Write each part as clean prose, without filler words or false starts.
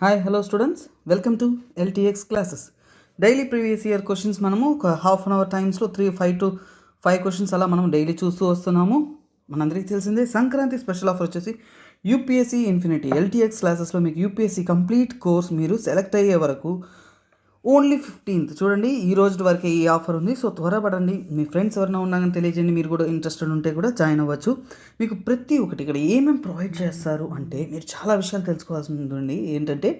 Hi hello students, welcome to LTX classes. Daily previous year questions మనము ఒక half an hour టైమ్స్లో 5 questions అలా మనం డైలీ చూస్తూ వస్తున్నాము. మనందరికీ తెలిసిందే సంక్రాంతి స్పెషల్ ఆఫర్ వచ్చేసి యూపీఎస్సీ ఇన్ఫినిటీ LTX క్లాసెస్లో మీకు యూపీఎస్సీ కంప్లీట్ కోర్స్ మీరు సెలెక్ట్ అయ్యే వరకు ఓన్లీ 15th చూడండి, ఈ రోజు వరకే ఈ ఆఫర్ ఉంది. సో త్వరపడండి, మీ ఫ్రెండ్స్ ఎవరైనా ఉన్నారని తెలియజేయండి. మీరు కూడా ఇంట్రెస్టెడ్ ఉంటే కూడా జాయిన్ అవ్వచ్చు. మీకు ప్రతి ఒక్కటి ఇక్కడ ఏమేమి ప్రొవైడ్ చేస్తారు అంటే మీరు చాలా విషయాలు తెలుసుకోవాల్సి ఉంటుంది. ఏంటంటే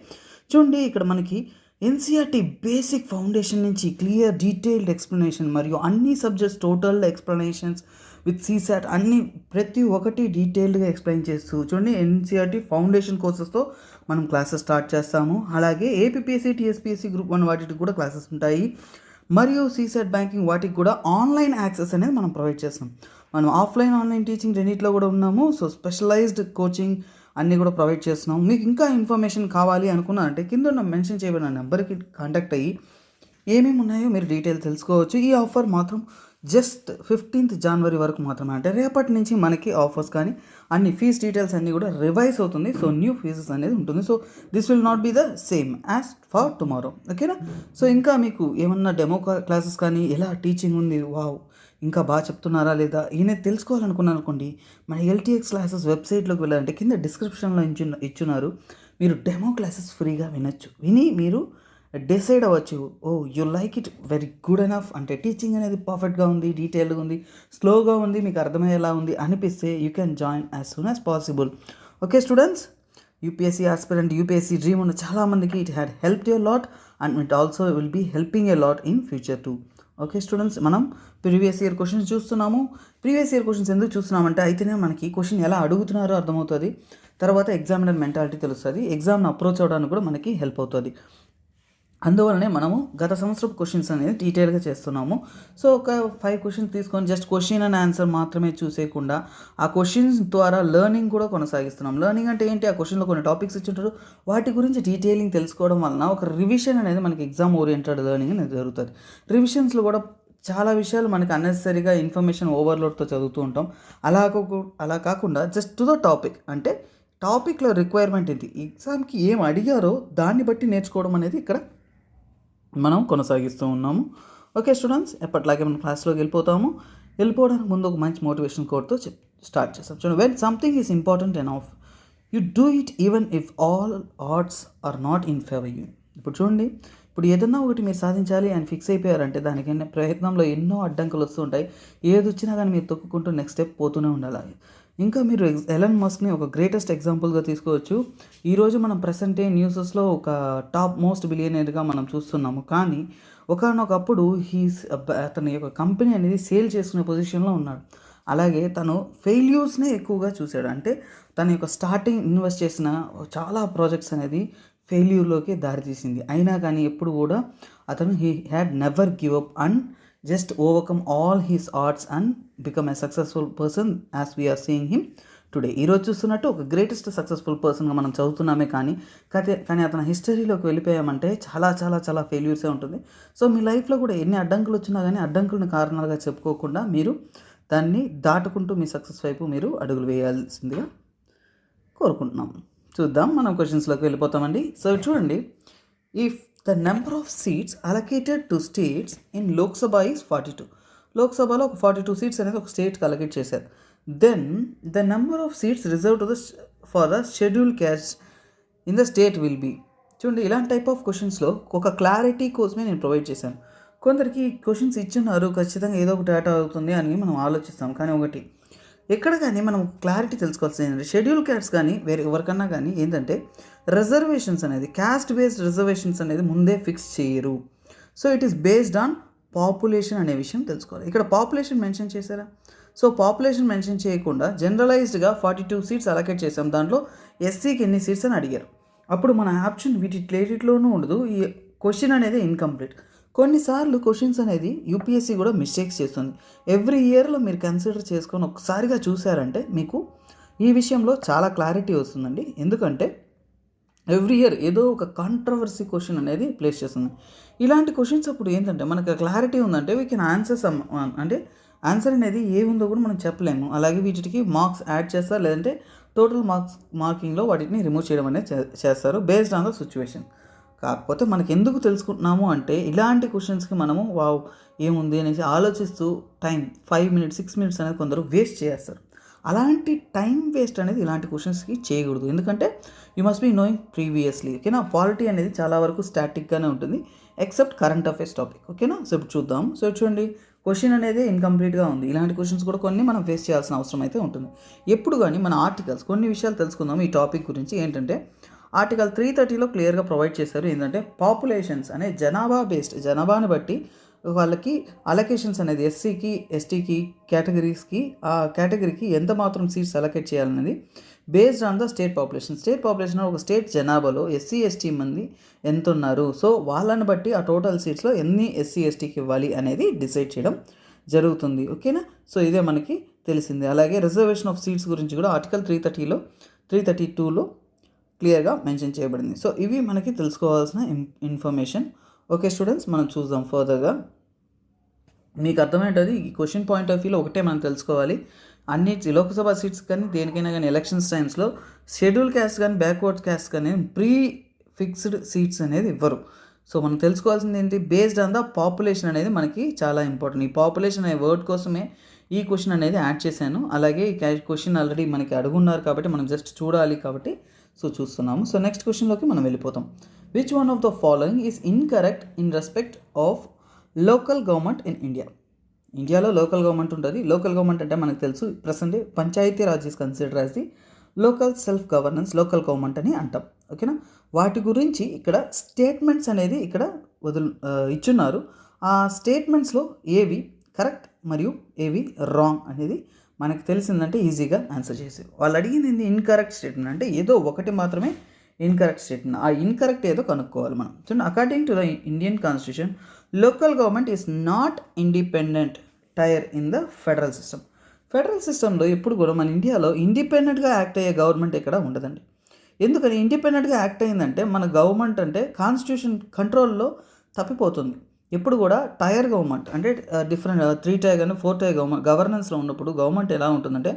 చూడండి, ఇక్కడ మనకి ఎన్సీఆర్టీ బేసిక్ ఫౌండేషన్ నుంచి క్లియర్ డీటెయిల్డ్ ఎక్స్ప్లెనేషన్ మరియు అన్ని subjects total explanations with CSAT అన్ని ప్రతి ఒక్కటి డీటెయిల్డ్గా ఎక్స్ప్లెయిన్ చేస్తూ చూడండి. ఎన్సీఆర్టీ ఫౌండేషన్ కోర్సెస్తో మనం క్లాసెస్ స్టార్ట్ చేస్తాము. అలాగే ఏపీఎస్సీ టీఎస్పీఎస్సీ గ్రూప్ 1 వాటికి కూడా క్లాసెస్ ఉంటాయి. మరియు సీసాట్ బ్యాంకింగ్ వాటికి కూడా ఆన్లైన్ యాక్సెస్ అనేది మనం ప్రొవైడ్ చేస్తాం. మనం ఆఫ్లైన్ ఆన్లైన్ టీచింగ్ రెండింటిలో కూడా ఉన్నాము. సో స్పెషలైజ్డ్ కోచింగ్ అన్నీ కూడా ప్రొవైడ్ చేస్తున్నాం. మీకు ఇంకా ఇన్ఫర్మేషన్ కావాలి అనుకున్నారంటే కింద మెన్షన్ చేయబడిన నెంబర్కి కాంటాక్ట్ అయ్యి ఏమేమి ఉన్నాయో మీరు డీటెయిల్ తెలుసుకోవచ్చు. ఈ ఆఫర్ మాత్రం జస్ట్ 15th జనవరి వరకు మాత్రమే, అంటే రేపటి నుంచి మనకి ఆఫర్స్ కానీ అన్ని ఫీజ్ డీటెయిల్స్ అన్నీ కూడా రివైజ్ అవుతుంది. సో న్యూ ఫీజెస్ అనేది ఉంటుంది. So this will not be the same as for tomorrow, ఓకేనా? సో ఇంకా మీకు ఏమన్నా డెమో క్లాసెస్ కానీ ఎలా టీచింగ్ ఉంది, వావ్ ఇంకా బాగా చెప్తున్నారా లేదా ఈయన తెలుసుకోవాలనుకున్నారు అనుకోండి, మన LTX క్లాసెస్ వెబ్సైట్లోకి వెళ్ళాలంటే కింద డిస్క్రిప్షన్లో ఇచ్చున్నారు. మీరు డెమో క్లాసెస్ ఫ్రీగా వినొచ్చు. విని మీరు డిసైడ్ అవ్వచ్చు, oh you like it very good enough, అంటే టీచింగ్ అనేది పర్ఫెక్ట్గా ఉంది, డీటెయిల్గా ఉంది, స్లోగా ఉంది, మీకు అర్థమయ్యేలా ఉంది అనిపిస్తే you can join as soon as possible. Okay students, UPSC aspirant UPSC dream ఉన్న చాలామందికి it had helped you lot and it also will be helping a lot in future too. Okay students, మనం previous year questions చూస్తున్నాము. Previous year questions ఎందుకు చూస్తున్నామంటే అయితేనే మనకి question ఎలా అడుగుతున్నారో అర్థమవుతుంది. తర్వాత ఎగ్జామినర్ మెంటాలిటీ తెలుస్తుంది, ఎగ్జామ్ను అప్రోచ్ అవ్వడానికి కూడా మనకి హెల్ప్ అవుతుంది. అందువల్లనే మనము గత సంవత్సరం క్వశ్చన్స్ అనేది డీటెయిల్గా చేస్తున్నాము. సో ఒక 5 క్వశ్చన్స్ తీసుకొని జస్ట్ క్వశ్చన్ అండ్ ఆన్సర్ మాత్రమే చూసేయకుండా ఆ క్వశ్చన్స్ ద్వారా లెర్నింగ్ కూడా కొనసాగిస్తున్నాం. లెర్నింగ్ అంటే ఏంటి? ఆ క్వశ్చన్లో కొన్ని టాపిక్స్ ఇచ్చింటారు, వాటి గురించి డీటెయిలింగ్ తెలుసుకోవడం వలన ఒక రివిజన్ అనేది మనకి ఎగ్జామ్ ఓరియంటెడ్ లెర్నింగ్ అనేది జరుగుతుంది. రివిజన్స్లో కూడా చాలా విషయాలు మనకి అన్నెసరీగా ఇన్ఫర్మేషన్ ఓవర్లోడ్తో చదువుతూ ఉంటాం. అలా కాకుండా జస్ట్ టు ద టాపిక్, అంటే టాపిక్లో రిక్వైర్మెంట్ ఏంటి, ఎగ్జామ్కి ఏం అడిగారో దాన్ని బట్టి నేర్చుకోవడం అనేది ఇక్కడ మనం కొనసాగిస్తూ ఉన్నాము. ఓకే స్టూడెంట్స్, ఎప్పటిలాగే మనం క్లాస్లోకి వెళ్ళిపోవడానికి ముందు ఒక మంచి మోటివేషన్ కోడ్తో స్టార్ట్ చేస్తాం. చూడండి, when something is important enough you do it even if all odds are not in favour you. ఇప్పుడు చూడండి, ఇప్పుడు ఏదన్నా ఒకటి మీరు సాధించాలి అని ఫిక్స్ అయిపోయారంటే దానికైనా ప్రయత్నంలో ఎన్నో అడ్డంకులు వస్తూ ఉంటాయి. ఏది వచ్చినా కానీ మీరు తొక్కుకుంటూ నెక్స్ట్ స్టెప్ పోతూనే ఉండాలి. ఇంకా మీరు ఎలన్ మస్క్ని ఒక గ్రేటెస్ట్ ఎగ్జాంపుల్గా తీసుకోవచ్చు. ఈరోజు మనం ప్రెసెంట్ డే న్యూసెస్లో ఒక టాప్ మోస్ట్ బిలియనర్గా మనం చూస్తున్నాము. కానీ ఒకానొకప్పుడు అతని యొక్క కంపెనీ అనేది సేల్ చేసుకునే పొజిషన్లో ఉన్నాడు. అలాగే తను ఫెయిల్యూర్స్నే ఎక్కువగా చూశాడు. అంటే తన యొక్క స్టార్టింగ్ ఇన్వెస్ట్ చేసిన చాలా ప్రాజెక్ట్స్ అనేది ఫెయిల్యూర్లోకి దారితీసింది. అయినా కానీ ఎప్పుడు కూడా అతను he had never give up and just overcome all his arts and become a successful person as we are seeing him today. ఈరోజు చూస్తున్నట్టు ఒక గ్రేటెస్ట్ సక్సెస్ఫుల్ పర్సన్గా మనం చదువుతున్నామే. కానీ అతని హిస్టరీలోకి వెళ్ళిపోయామంటే చాలా చాలా చాలా ఫెయిల్యూర్సే ఉంటుంది. సో మీ లైఫ్లో కూడా ఎన్ని అడ్డంకులు వచ్చినా కానీ అడ్డంకులను కారణాలుగా చెప్పుకోకుండా మీరు దాన్ని దాటుకుంటూ మీ సక్సెస్ వైపు మీరు అడుగులు వేయాల్సిందిగా కోరుకుంటున్నాం. చూద్దాం, మనం క్వశ్చన్స్లోకి వెళ్ళిపోతామండి. సో చూడండి, if the number of seats allocated to states in Lok Sabha is 42. లోక్సభలో ఒక 42 సీట్స్ అనేది ఒక స్టేట్కి అలొకేట్ చేశారు. Then the number of seats reserve to for the schedule caste in the state will be. చూడండి, ఇలాంటి టైప్ ఆఫ్ క్వశ్చన్స్లో ఒక క్లారిటీ కోసమే నేను ప్రొవైడ్ చేశాను. కొందరికి క్వశ్చన్స్ ఇచ్చున్నారు, ఖచ్చితంగా ఏదో ఒక డేటా అవుతుంది అని మనం ఆలోచిస్తాం. కానీ ఒకటి ఎక్కడ కానీ మనం క్లారిటీ తెలుసుకోవాల్సింది ఏంటంటే షెడ్యూల్ క్యాస్ట్ కానీ వేరే ఎవరికన్నా కానీ ఏంటంటే రిజర్వేషన్స్ అనేది క్యాస్ట్ బేస్డ్ రిజర్వేషన్స్ అనేది ముందే ఫిక్స్ చేయరు. So it is based on population అనే విషయం తెలుసుకోవాలి. ఇక్కడ పాపులేషన్ మెన్షన్ చేశారా? సో పాపులేషన్ మెన్షన్ చేయకుండా జనరలైజ్డ్గా 42 సీట్స్ అలొకేట్ చేసాం. దాంట్లో ఎస్సీకి ఎన్ని సీట్స్ అని అడిగారు. అప్పుడు మన ఆప్షన్ వీటిలోనూ ఉండదు. ఈ క్వశ్చన్ అనేది ఇన్కంప్లీట్. కొన్నిసార్లు క్వశ్చన్స్ అనేది యూపీఎస్సీ కూడా మిస్టేక్స్ చేస్తుంది. ఎవ్రీ ఇయర్లో మీరు కన్సిడర్ చేసుకొని ఒకసారిగా చూసారంటే మీకు ఈ విషయంలో చాలా క్లారిటీ వస్తుందండి. ఎందుకంటే ఎవ్రీ ఇయర్ ఏదో ఒక కాంట్రవర్సీ క్వశ్చన్ అనేది ప్లేస్ చేస్తుంది. ఇలాంటి క్వశ్చన్స్ అప్పుడు ఏంటంటే మనకు క్లారిటీ ఉందంటే వీ కెన్ ఆన్సర్ అంటే ఆన్సర్ అనేది ఏముందో కూడా మనం చెప్పలేము. అలాగే వీటికి మార్క్స్ యాడ్ చేస్తారు, లేదంటే టోటల్ మార్కింగ్లో వాటిని రిమూవ్ చేయడం అనేది చేస్తారు బేస్డ్ ఆన్ ద సిచ్యువేషన్. కాకపోతే మనకి ఎందుకు తెలుసుకుంటున్నాము అంటే ఇలాంటి క్వశ్చన్స్కి మనము వావ్ ఏముంది అనేసి ఆలోచిస్తూ టైం 5 మినిట్స్ 6 మినిట్స్ అనేది కొందరు వేస్ట్ చేస్తారు. అలాంటి టైం వేస్ట్ అనేది ఇలాంటి క్వశ్చన్స్కి చేయకూడదు. ఎందుకంటే you must be knowing previously. ఓకేనా, పాలిటీ అనేది చాలా వరకు స్టాటిక్గానే ఉంటుంది ఎక్సెప్ట్ కరెంట్ అఫేర్స్ టాపిక్. ఓకేనా, సో ఇప్పుడు చూద్దాం. సో చూడండి, క్వశ్చన్ అనేది ఇన్కంప్లీట్గా ఉంది. ఇలాంటి క్వశ్చన్స్ కూడా కొన్ని మనం ఫేస్ చేయాల్సిన అవసరం అయితే ఉంటుంది. ఎప్పుడు కానీ మన ఆర్టికల్స్ కొన్ని విషయాలు తెలుసుకుందాం ఈ టాపిక్ గురించి. ఏంటంటే ఆర్టికల్ 330లో క్లియర్గా ప్రొవైడ్ చేశారు. ఏంటంటే పాపులేషన్స్ అనే జనాభాని బట్టి వాళ్ళకి అలొకేషన్స్ అనేది ఎస్సీకి ఎస్టీకి కేటగిరీస్కి ఆ కేటగిరీకి ఎంత మాత్రం సీట్స్ అలొకేట్ చేయాలనేది based on the state population ఒక స్టేట్ జనాభాలో ఎస్సీ ఎస్టీ మంది ఎంత ఉన్నారు, సో వాళ్ళని బట్టి ఆ టోటల్ సీట్స్లో ఎన్ని ఎస్సీ ఎస్టీకి ఇవ్వాలి అనేది డిసైడ్ చేయడం జరుగుతుంది. ఓకేనా, సో ఇదే మనకి తెలిసింది. అలాగే రిజర్వేషన్ ఆఫ్ సీట్స్ గురించి కూడా ఆర్టికల్ 332లో క్లియర్గా మెన్షన్ చేయబడింది. సో ఇవి మనకి తెలుసుకోవాల్సిన ఇన్ఫర్మేషన్. ఓకే స్టూడెంట్స్, మనం చూద్దాం ఫర్దర్గా. మీకు అర్థమయ్యేది ఈ క్వశ్చన్ పాయింట్ ఆఫ్ వ్యూలో ఒకటే మనం తెలుసుకోవాలి. అన్ని లోక్సభ సీట్స్ కానీ దేనికైనా కానీ ఎలక్షన్స్ టైమ్స్లో షెడ్యూల్ క్యాస్ట్ కానీ బ్యాక్వర్డ్ క్యాస్ట్ కానీ ప్రీ ఫిక్స్డ్ సీట్స్ అనేది ఇవ్వరు. సో మనం తెలుసుకోవాల్సింది ఏంటి, బేస్డ్ ఆన్ ద పాపులేషన్ అనేది మనకి చాలా ఇంపార్టెంట్. ఈ పాపులేషన్ అనే వర్డ్ కోసమే ఈ క్వశ్చన్ అనేది యాడ్ చేశాను. అలాగే ఈ క్వశ్చన్ ఆల్రెడీ మనకి అడుగున్నారు కాబట్టి మనం జస్ట్ చూడాలి కాబట్టి సో చూస్తున్నాము. సో నెక్స్ట్ క్వశ్చన్లోకి మనం వెళ్ళిపోతాం. Which one of the following is incorrect in respect of local government in India? ఇండియాలో లోకల్ గవర్నమెంట్ ఉంటుంది. లోకల్ గవర్నమెంట్ అంటే మనకు తెలుసు present Panchayati Raj is consider as the local self governance, local government అని అంటాం. ఓకేనా, వాటి గురించి ఇక్కడ స్టేట్మెంట్స్ అనేది ఇక్కడ ఇచ్చున్నారు. ఆ స్టేట్మెంట్స్లో ఏవి కరెక్ట్ మరియు ఏవి రాంగ్ అనేది మనకు తెలిసిందంటే ఈజీగా ఆన్సర్ చేసి. వాళ్ళు అడిగింది ఏంది, ఇన్కరెక్ట్ స్టేట్మెంట్ అంటే ఏదో ఒకటి మాత్రమే ఇన్కరెక్ట్ స్టేట్మెంట్. ఆ ఇన్కరెక్ట్ ఏదో కనుక్కోవాలి మనం. చూడండి, according to the Indian constitution local government is not independent tier in the federal system. Federal సిస్టంలో ఎప్పుడు కూడా మన ఇండియాలో ఇండిపెండెంట్గా యాక్ట్ అయ్యే గవర్నమెంట్ ఇక్కడ ఉండదండి. ఎందుకని ఇండిపెండెంట్గా యాక్ట్ అయ్యిందంటే మన గవర్నమెంట్ అంటే కాన్స్టిట్యూషన్ కంట్రోల్లో తప్పిపోతుంది. ఎప్పుడు కూడా టైర్ గవర్నమెంట్ అంటే డిఫరెంట్ 3 టైర్ కానీ 4 టైర్ గవర్నెన్స్లో ఉన్నప్పుడు గవర్నమెంట్ ఎలా ఉంటుందంటే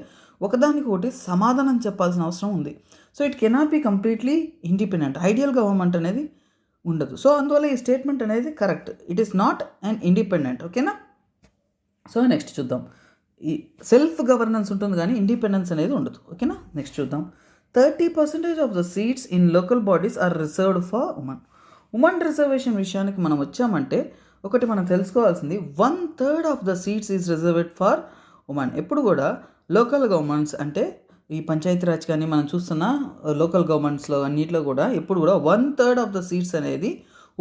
ఒకదానికి ఒకటి సమాధానం చెప్పాల్సిన అవసరం ఉంది. So it cannot be completely independent. Ideal government అనేది ఉండదు. సో అందువల్ల ఈ స్టేట్మెంట్ అనేది correct. It is not and independent. ఓకేనా, సో నెక్స్ట్ చూద్దాం. ఈ సెల్ఫ్ గవర్నెన్స్ ఉంటుంది కానీ ఇండిపెండెన్స్ అనేది ఉండదు. ఓకేనా, నెక్స్ట్ చూద్దాం. 30% of the seats in local bodies are reserved for women reservation విషయానికి మనం వచ్చామంటే ఒకటి మనం తెలుసుకోవాల్సింది 1/3 of the seats is reserved for women. ఎప్పుడు కూడా లోకల్ గవర్నమెంట్స్ అంటే ఈ పంచాయతీరాజ్ కానీ మనం చూస్తున్న లోకల్ గవర్నమెంట్స్లో అన్నింటిలో కూడా ఎప్పుడు కూడా 1/3 ఆఫ్ ద సీట్స్ అనేది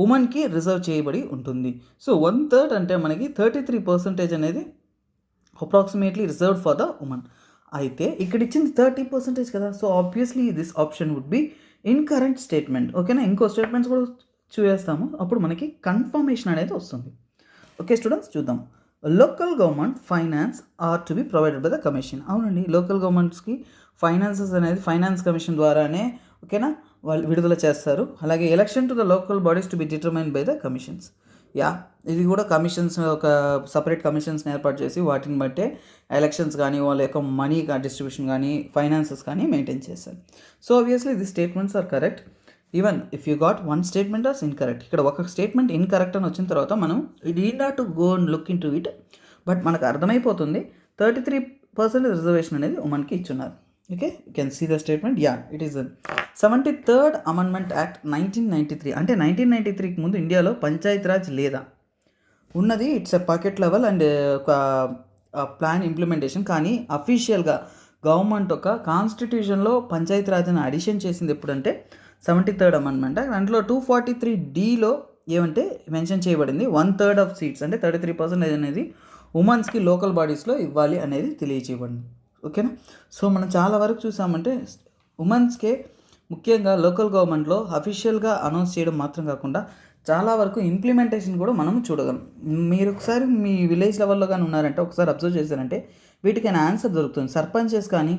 ఉమెన్కి రిజర్వ్ చేయబడి ఉంటుంది. సో 1/3 అంటే మనకి 33% అనేది approximately reserved for the women. అయితే ఇక్కడ ఇచ్చింది 30% కదా. So obviously this option would be incorrect statement. ఓకేనా, ఇంకో స్టేట్మెంట్స్ కూడా చూసేస్తాము, అప్పుడు మనకి కన్ఫర్మేషన్ అనేది వస్తుంది. ఓకే స్టూడెంట్స్, చూద్దాం. Local government finance are to be provided by the commission. అవునండి, లోకల్ గవర్నమెంట్స్కి ఫైనాన్సెస్ అనేది ఫైనాన్స్ కమిషన్ ద్వారానే ఓకేనా వాళ్ళు విడుదల చేస్తారు. అలాగే election to the local bodies to be determined by the commissions. ఇది కూడా కమిషన్స్ ఒక సపరేట్ కమిషన్స్ని ఏర్పాటు చేసి వాటిని బట్టే ఎలక్షన్స్ కానీ వాళ్ళ యొక్క మనీ డిస్ట్రిబ్యూషన్ కానీ ఫైనాన్సెస్ కానీ మెయింటైన్ చేస్తారు. So obviously the statements are correct. Even if you got one statement as incorrect. ఇక్కడ ఒక స్టేట్మెంట్ ఇన్కరెక్ట్ అని వచ్చిన తర్వాత మనం it is not to go and look into it, but మనకు అర్థమైపోతుంది 33% రిజర్వేషన్ అనేది ఉమెన్కి ఇచ్చున్నారు. Okay, you can see the statement. It is 73rd amendment act 1993. అంటే 1993కి ముందు ఇండియాలో పంచాయతీరాజ్ లేదా ఉన్నది. It's a pocket level and ఒక ప్లాన్ ఇంప్లిమెంటేషన్. కానీ అఫీషియల్గా గవర్నమెంట్ ఒక కాన్స్టిట్యూషన్లో పంచాయతీరాజ్ని అడిషన్ చేసింది ఎప్పుడంటే 73rd అమెండ్మెంట్. దాంట్లో 243Dలో ఏమంటే మెన్షన్ చేయబడింది 1/3 ఆఫ్ సీట్స్ అంటే 33% అనేది ఉమెన్స్కి లోకల్ బాడీస్లో ఇవ్వాలి అనేది తెలియజేయబడింది. ఓకేనా, సో మనం చాలా వరకు చూసామంటే ఉమెన్స్కే ముఖ్యంగా లోకల్ గవర్నమెంట్లో అఫీషియల్గా అనౌన్స్ చేయడం మాత్రం కాకుండా చాలా వరకు ఇంప్లిమెంటేషన్ కూడా మనం చూడగలం. మీరు ఒకసారి మీ విలేజ్ లెవెల్లో కానీ ఉన్నారంటే ఒకసారి అబ్జర్వ్ చేశారంటే వీటికి ఆన్సర్ దొరుకుతుంది. సర్పంచెస్ కానీ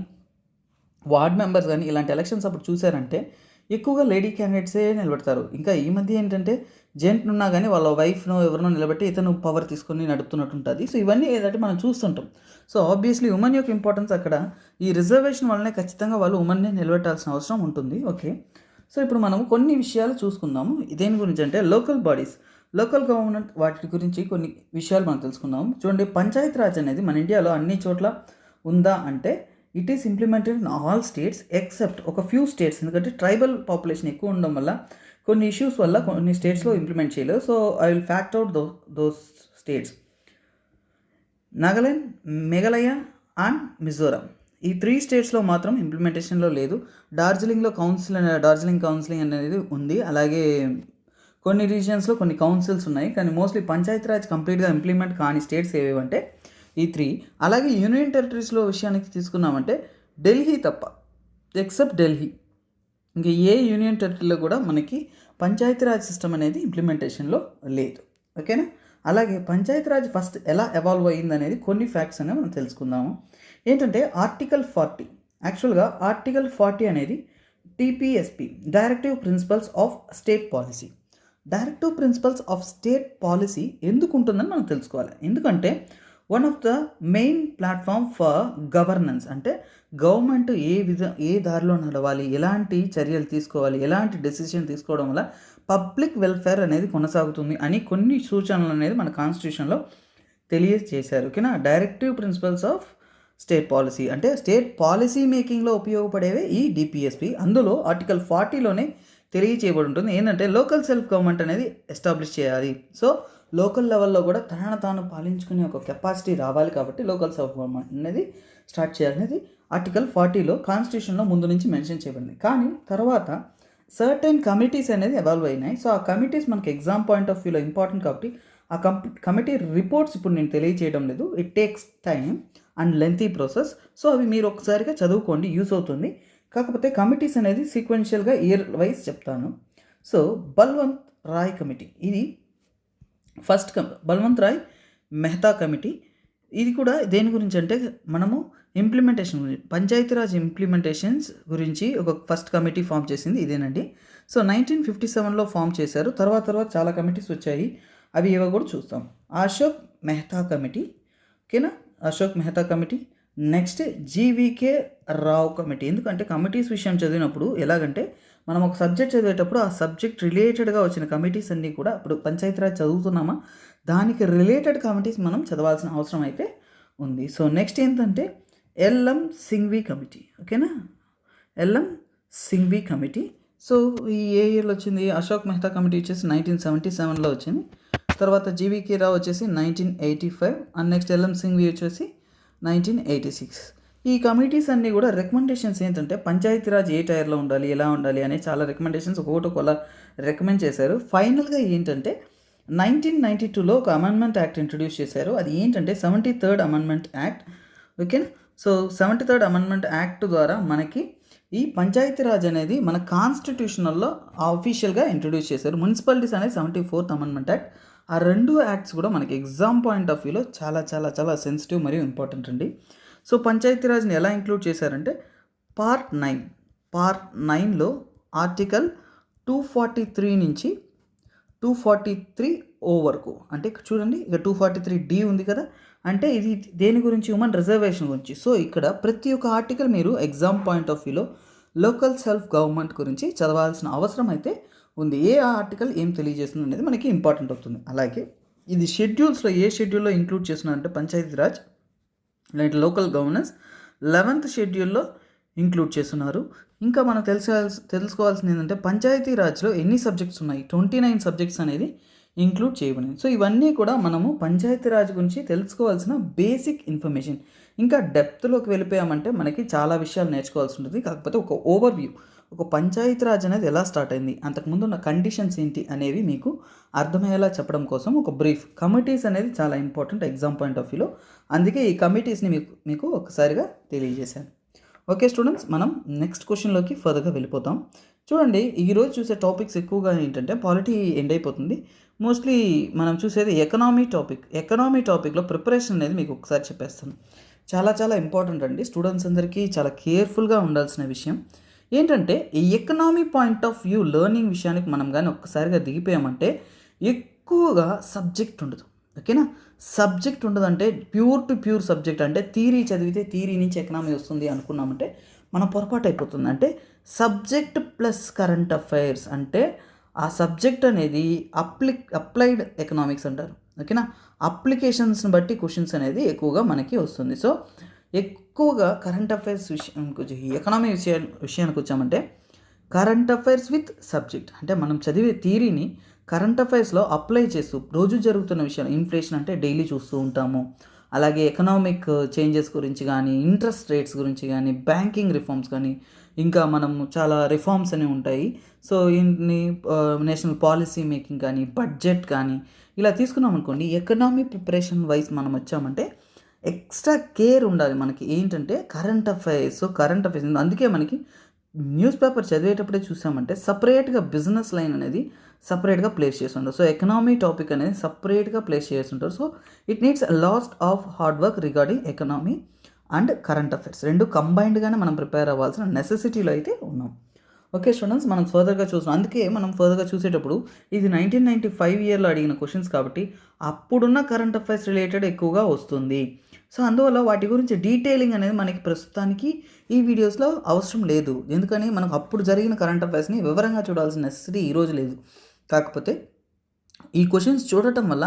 వార్డ్ మెంబర్స్ కానీ ఇలాంటి ఎలక్షన్స్ అప్పుడు చూసారంటే ఎక్కువగా లేడీ క్యాండిడేట్సే నిలబెడతారు. ఇంకా ఈ మధ్య ఏంటంటే జెంట్ ఉన్నా కానీ వాళ్ళ వైఫ్‌నో ఎవరినో నిలబెట్టి ఇతను పవర్ తీసుకొని నడుపుతున్నట్టు ఉంటుంది. సో ఇవన్నీ ఏంటంటే మనం చూస్తుంటాం. సో ఆబ్వియస్లీ ఉమెన్ యొక్క ఇంపార్టెన్స్ అక్కడ ఈ రిజర్వేషన్ వల్లనే ఖచ్చితంగా వాళ్ళు ఉమెన్‌ని నిలబెట్టాల్సిన అవసరం ఉంటుంది. ఓకే. సో ఇప్పుడు మనం కొన్ని విషయాలు చూసుకుందాము. దేని గురించి అంటే లోకల్ బాడీస్, లోకల్ గవర్నమెంట్ వాటి గురించి కొన్ని విషయాలు మనం తెలుసుకుందాము. చూడండి, పంచాయత్ రాజ్ అనేది మన ఇండియాలో అన్ని చోట్ల ఉందా అంటే it is implemented in all states except ఒక ఫ్యూ స్టేట్స్. ఎందుకంటే ట్రైబల్ పాపులేషన్ ఎక్కువ ఉండడం వల్ల కొన్ని ఇష్యూస్ వల్ల కొన్ని స్టేట్స్లో ఇంప్లిమెంట్ చేయలేదు. So I will fact out those states: Nagaland, Meghalaya and Mizoram. ఈ 3 స్టేట్స్లో మాత్రం ఇంప్లిమెంటేషన్లో లేదు. డార్జిలింగ్ కౌన్సిలింగ్ అనేది ఉంది. అలాగే కొన్ని రీజియన్స్లో కొన్ని కౌన్సిల్స్ ఉన్నాయి. కానీ మోస్ట్లీ పంచాయతీరాజ్ కంప్లీట్గా ఇంప్లిమెంట్ కాని స్టేట్స్ ఏవేవంటే ఈ 3. అలాగే యూనియన్ టెరిటరీస్లో విషయానికి తీసుకున్నామంటే ఢిల్లీ తప్ప, ఎక్సెప్ట్ ఢిల్లీ, ఇంకా ఏ యూనియన్ టెరిటరీలో కూడా మనకి పంచాయతీరాజ్ సిస్టమ్ అనేది ఇంప్లిమెంటేషన్లో లేదు. ఓకేనా. అలాగే పంచాయతీరాజ్ ఫస్ట్ ఎలా ఎవాల్వ్ అయ్యింది అనేది కొన్ని ఫ్యాక్ట్స్ అనేవి మనం తెలుసుకుందాము. ఏంటంటే ఆర్టికల్ 40, యాక్చువల్గా ఆర్టికల్ 40 అనేది DPSP, directive principles of state policy. Directive principles of state policy ఎందుకు ఉంటుందని మనం తెలుసుకోవాలి. ఎందుకంటే one of the main platform for governance, అంటే గవర్నమెంట్ ఏ దారిలో నడవాలి, ఎలాంటి చర్యలు తీసుకోవాలి, ఎలాంటి డెసిషన్ తీసుకోవడం వల్ల పబ్లిక్ వెల్ఫేర్ అనేది కొనసాగుతుంది అని కొన్ని సూచనలు అనేది మన కాన్స్టిట్యూషన్లో తెలియజేశారు. ఓకేనా. Directive principles of state policy అంటే స్టేట్ పాలసీ మేకింగ్లో ఉపయోగపడేవే ఈ డిపిఎస్పి. అందులో ఆర్టికల్ 40లోనే తెలియచేయబడి ఉంటుంది ఏంటంటే లోకల్ సెల్ఫ్ గవర్నమెంట్ అనేది ఎస్టాబ్లిష్ చేయాలి. సో లోకల్ లెవెల్లో కూడా తాను పాలించుకునే ఒక కెపాసిటీ రావాలి. కాబట్టి లోకల్ సెల్ఫ్ గవర్నమెంట్ అనేది స్టార్ట్ చేయాలనేది ఆర్టికల్ 40లో కాన్స్టిట్యూషన్లో ముందు నుంచి మెన్షన్ చేయబడింది. కానీ తర్వాత సర్టెన్ కమిటీస్ అనేది ఎవాల్వ్ అయినాయి. సో ఆ కమిటీస్ మనకి ఎగ్జామ్ పాయింట్ ఆఫ్ వ్యూలో ఇంపార్టెంట్ కాబట్టి ఆ కమిటీ రిపోర్ట్స్ ఇప్పుడు నేను తెలియచేయడం లేదు. It takes time and lengthy process. So అవి మీరు ఒకసారిగా చదువుకోండి, యూస్ అవుతుంది. కాకపోతే కమిటీస్ అనేది సీక్వెన్షియల్గా ఇయర్ వైజ్ చెప్తాను. సో బల్వంత్ రాయ్ కమిటీ, ఇది ఫస్ట్ బల్వంత్ రాయ్ మెహతా కమిటీ. ఇది కూడా దేని గురించి అంటే మనము ఇంప్లిమెంటేషన్ గురించి, పంచాయతీరాజ్ ఇంప్లిమెంటేషన్స్ గురించి ఒక ఫస్ట్ కమిటీ ఫామ్ చేసింది ఇదేనండి. సో 1957లో ఫామ్ చేశారు. తర్వాత చాలా కమిటీస్ వచ్చాయి. అవి ఏవో కూడా చూస్తాం. అశోక్ మెహతా కమిటీ, ఓకేనా. Ashok Mehta committee. Next GVK Rao committee. ఎందుకంటే కమిటీస్ విషయం చదివినప్పుడు ఎలాగంటే మనం ఒక సబ్జెక్ట్ చదివేటప్పుడు ఆ సబ్జెక్ట్ రిలేటెడ్గా వచ్చిన కమిటీస్ అన్నీ కూడా ఇప్పుడు పంచాయతీరాజ్ చదువుతున్నామా దానికి రిలేటెడ్ కమిటీస్ మనం చదవాల్సిన అవసరం అయితే ఉంది. సో నెక్స్ట్ ఏంటంటే ఎల్ఎం సింఘ్వి కమిటీ, ఓకేనా. LM Singhvi committee. సో ఈ ఏ ఇయర్లో వచ్చింది? అశోక్ మెహతా కమిటీ వచ్చేసి 1977లో వచ్చింది. తర్వాత జీవీకే రావు వచ్చేసి 1985 అండ్ నెక్స్ట్ ఎల్ఎం సింఘ్వి వచ్చేసి 1986. ఈ కమిటీస్ అన్నీ కూడా రికమెండేషన్స్ ఏంటంటే పంచాయతీరాజ్ ఏ టైర్లో ఉండాలి, ఎలా ఉండాలి అనే చాలా రికమెండేషన్స్ ఒక్కొక్కలా రికమెండ్ చేశారు. ఫైనల్గా ఏంటంటే 1992లో ఒక అమెండ్మెంట్ యాక్ట్ ఇంట్రడ్యూస్ చేశారు. అది ఏంటంటే 73rd అమెండ్మెంట్ యాక్ట్, ఓకేనా. సో 73rd అమెండ్మెంట్ యాక్ట్ ద్వారా మనకి ఈ పంచాయతీరాజ్ అనేది మన కాన్స్టిట్యూషనల్లో ఆఫీషియల్గా ఇంట్రడ్యూస్ చేశారు. మున్సిపాలిటీస్ అనేది 74th అమెండ్మెంట్ యాక్ట్. ఆ 2 యాక్ట్స్ కూడా మనకి ఎగ్జామ్ పాయింట్ ఆఫ్ వ్యూలో చాలా సెన్సిటివ్ మరియు ఇంపార్టెంట్ అండి. సో పంచాయతీరాజ్ని ఎలా ఇంక్లూడ్ చేశారంటే పార్ట్ 9లో ఆర్టికల్ 243 నుంచి 243 వరకు. అంటే చూడండి, ఇక 243D ఉంది కదా, అంటే ఇది దేని గురించి? హ్యూమన్ రిజర్వేషన్ గురించి. సో ఇక్కడ ప్రతి ఒక్క ఆర్టికల్ మీరు ఎగ్జామ్ పాయింట్ ఆఫ్ వ్యూలో లోకల్ సెల్ఫ్ గవర్నమెంట్ గురించి చదవాల్సిన అవసరం అయితే ఉంది. ఏ ఆర్టికల్ ఏం తెలియజేస్తుంది అనేది మనకి ఇంపార్టెంట్ అవుతుంది. అలాగే ఇది షెడ్యూల్స్లో ఏ షెడ్యూల్లో ఇంక్లూడ్ చేస్తున్నారంటే పంచాయతీరాజ్ అంటే లోకల్ గవర్నెన్స్ 11th షెడ్యూల్లో ఇంక్లూడ్ చేస్తున్నారు. ఇంకా మనం తెలుసుకోవాల్సింది ఏంటంటే పంచాయతీరాజ్లో ఎన్ని సబ్జెక్ట్స్ ఉన్నాయి? 29 సబ్జెక్ట్స్ అనేది ఇంక్లూడ్ చేయబడింది. సో ఇవన్నీ కూడా మనము పంచాయతీరాజ్ గురించి తెలుసుకోవాల్సిన బేసిక్ ఇన్ఫర్మేషన్. ఇంకా డెప్త్లోకి వెళ్ళిపోయామంటే మనకి చాలా విషయాలు నేర్చుకోవాల్సి ఉంటుంది. కాకపోతే ఒక ఓవర్వ్యూ, ఒక పంచాయతీరాజ్ అనేది ఎలా స్టార్ట్ అయింది, అంతకుముందు ఉన్న కండిషన్స్ ఏంటి అనేవి మీకు అర్థమయ్యేలా చెప్పడం కోసం ఒక బ్రీఫ్. కమిటీస్ అనేది చాలా ఇంపార్టెంట్ ఎగ్జామ్ పాయింట్ ఆఫ్ వ్యూలో, అందుకే ఈ కమిటీస్ని మీకు ఒకసారిగా తెలియజేశాను. ఓకే స్టూడెంట్స్, మనం నెక్స్ట్ క్వశ్చన్లోకి ఫర్దర్గా వెళ్ళిపోతాం. చూడండి, ఈరోజు చూసే టాపిక్స్ ఎక్కువగా ఏంటంటే పాలిటీ ఎండ్ అయిపోతుంది. మోస్ట్లీ మనం చూసేది ఎకనామీ టాపిక్లో ప్రిపరేషన్ అనేది మీకు ఒకసారి చెప్పేస్తాను. చాలా ఇంపార్టెంట్ అండి. స్టూడెంట్స్ అందరికీ చాలా కేర్ఫుల్గా ఉండాల్సిన విషయం. ఏంటంటే ఈ economy point of view learning విషయానికి మనం కానీ ఒక్కసారిగా దిగిపోయామంటే ఎక్కువగా సబ్జెక్ట్ ఉండదు. ఓకేనా, సబ్జెక్ట్ ఉండదంటే ప్యూర్ టు ప్యూర్ సబ్జెక్ట్ అంటే థీరీ చదివితే థీరీ నుంచి ఎకనామీ వస్తుంది అనుకున్నామంటే మనం పొరపాటు అయిపోతుంది. అంటే సబ్జెక్ట్ ప్లస్ కరెంట్ అఫైర్స్ అంటే ఆ సబ్జెక్ట్ అనేది అప్లైడ్ ఎకనామిక్స్ అంటారు. ఓకేనా, అప్లికేషన్స్ని బట్టి క్వశ్చన్స్ అనేది ఎక్కువగా మనకి వస్తుంది. సో ఎక్కువగా కరెంట్ అఫైర్స్ ఎకనామీ విషయానికి వచ్చామంటే కరెంట్ అఫైర్స్ విత్ సబ్జెక్ట్ అంటే మనం చదివే థీరీని కరెంట్ అఫైర్స్లో అప్లై చేస్తూ రోజు జరుగుతున్న విషయాలు, ఇన్ఫ్లేషన్ అంటే డైలీ చూస్తూ ఉంటాము, అలాగే ఎకనామిక్ చేంజెస్ గురించి కానీ, ఇంట్రెస్ట్ రేట్స్ గురించి కానీ, బ్యాంకింగ్ రిఫార్మ్స్ కానీ, ఇంకా మనం చాలా రిఫార్మ్స్ అనేవి ఉంటాయి. సో ఇన్ని నేషనల్ పాలసీ మేకింగ్ కానీ, బడ్జెట్ కానీ ఇలా తీసుకున్నాం అనుకోండి. ఎకనామీ ప్రిపరేషన్ వైజ్ మనం వచ్చామంటే ఎక్స్ట్రా కేర్ ఉండాలి మనకి. ఏంటంటే current affairs. So current affairs అందుకే మనకి న్యూస్ పేపర్ చదివేటప్పుడే చూసామంటే సపరేట్గా బిజినెస్ లైన్ అనేది సపరేట్గా ప్లేస్ చేస్తుంటారు. సో ఎకనామీ టాపిక్ అనేది సపరేట్గా ప్లేస్ చేస్తుంటారు. So it needs a lot of hard work regarding economy and current affairs రెండు కంబైన్డ్గానే మనం ప్రిపేర్ అవ్వాల్సిన నెసెసిటీలో అయితే ఉన్నాం. ఓకే స్టూడెంట్స్, మనం ఫర్దర్గా చూస్తాం. అందుకే మనం ఫర్దర్గా చూసేటప్పుడు ఇది 1995 ఇయర్లో అడిగిన క్వశ్చన్స్ కాబట్టి అప్పుడున్న కరెంట్ అఫైర్స్ రిలేటెడ్ ఎక్కువగా వస్తుంది. సో అందువల్ల వాటి గురించి డీటెయిలింగ్ అనేది మనకి ప్రస్తుతానికి ఈ వీడియోస్లో అవసరం లేదు. ఎందుకని మనకు అప్పుడు జరిగిన కరెంట్ అఫైర్స్ని వివరంగా చూడాల్సిన నెసెసిటీ ఈరోజు లేదు. కాకపోతే ఈ క్వశ్చన్స్ చూడటం వల్ల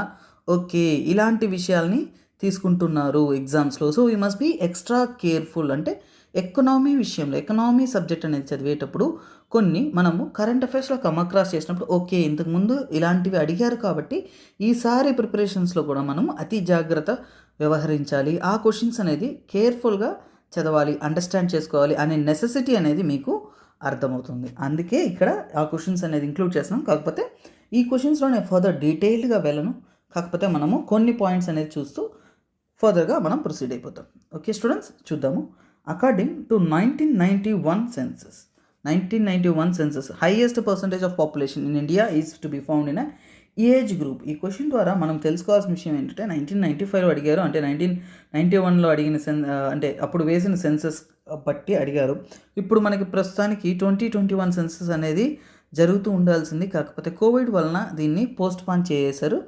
ఓకే ఇలాంటి విషయాల్ని తీసుకుంటున్నారు ఎగ్జామ్స్లో. So we must be extra careful. అంటే ఎకనామీ విషయంలో ఎకనామీ సబ్జెక్ట్ అనేది చదివేటప్పుడు కొన్ని మనము కరెంట్ అఫైర్స్లో కమక్రాస్ చేసినప్పుడు ఓకే ఇంతకుముందు ఇలాంటివి అడిగారు కాబట్టి ఈసారి ప్రిపరేషన్స్లో కూడా మనము అతి జాగ్రత్త వ్యవహరించాలి, ఆ క్వశ్చన్స్ అనేది కేర్ఫుల్గా చదవాలి, అండర్స్టాండ్ చేసుకోవాలి అనే నెసెసిటీ అనేది మీకు అర్థమవుతుంది. అందుకే ఇక్కడ ఆ క్వశ్చన్స్ అనేది ఇంక్లూడ్ చేస్తున్నాం. కాకపోతే ఈ క్వశ్చన్స్లో నేను ఫర్దర్ డీటెయిల్డ్గా వెళ్ళను. కాకపోతే మనము కొన్ని పాయింట్స్ అనేది చూస్తూ ఫర్దర్గా మనం ప్రొసీడ్ అయిపోతాం. ఓకే స్టూడెంట్స్, చూద్దాము. According to 1991 census, highest percentage of population in India is to be found in a age group. ఈ క్వశ్చన్ ద్వారా మనం తెలుసుకోవాల్సిన విషయం ఏంటంటే 1995లో అడిగారు, అంటే 1991లో అడిగిన అంటే అప్పుడు వేసిన సెన్సస్ బట్టి అడిగారు. ఇప్పుడు మనకి ప్రస్తుతానికి 2021 సెన్సస్ అనేది జరుగుతూ ఉండాల్సింది. కాకపోతే కోవిడ్ వలన దీన్ని పోస్ట్ పోన్ చేశారు.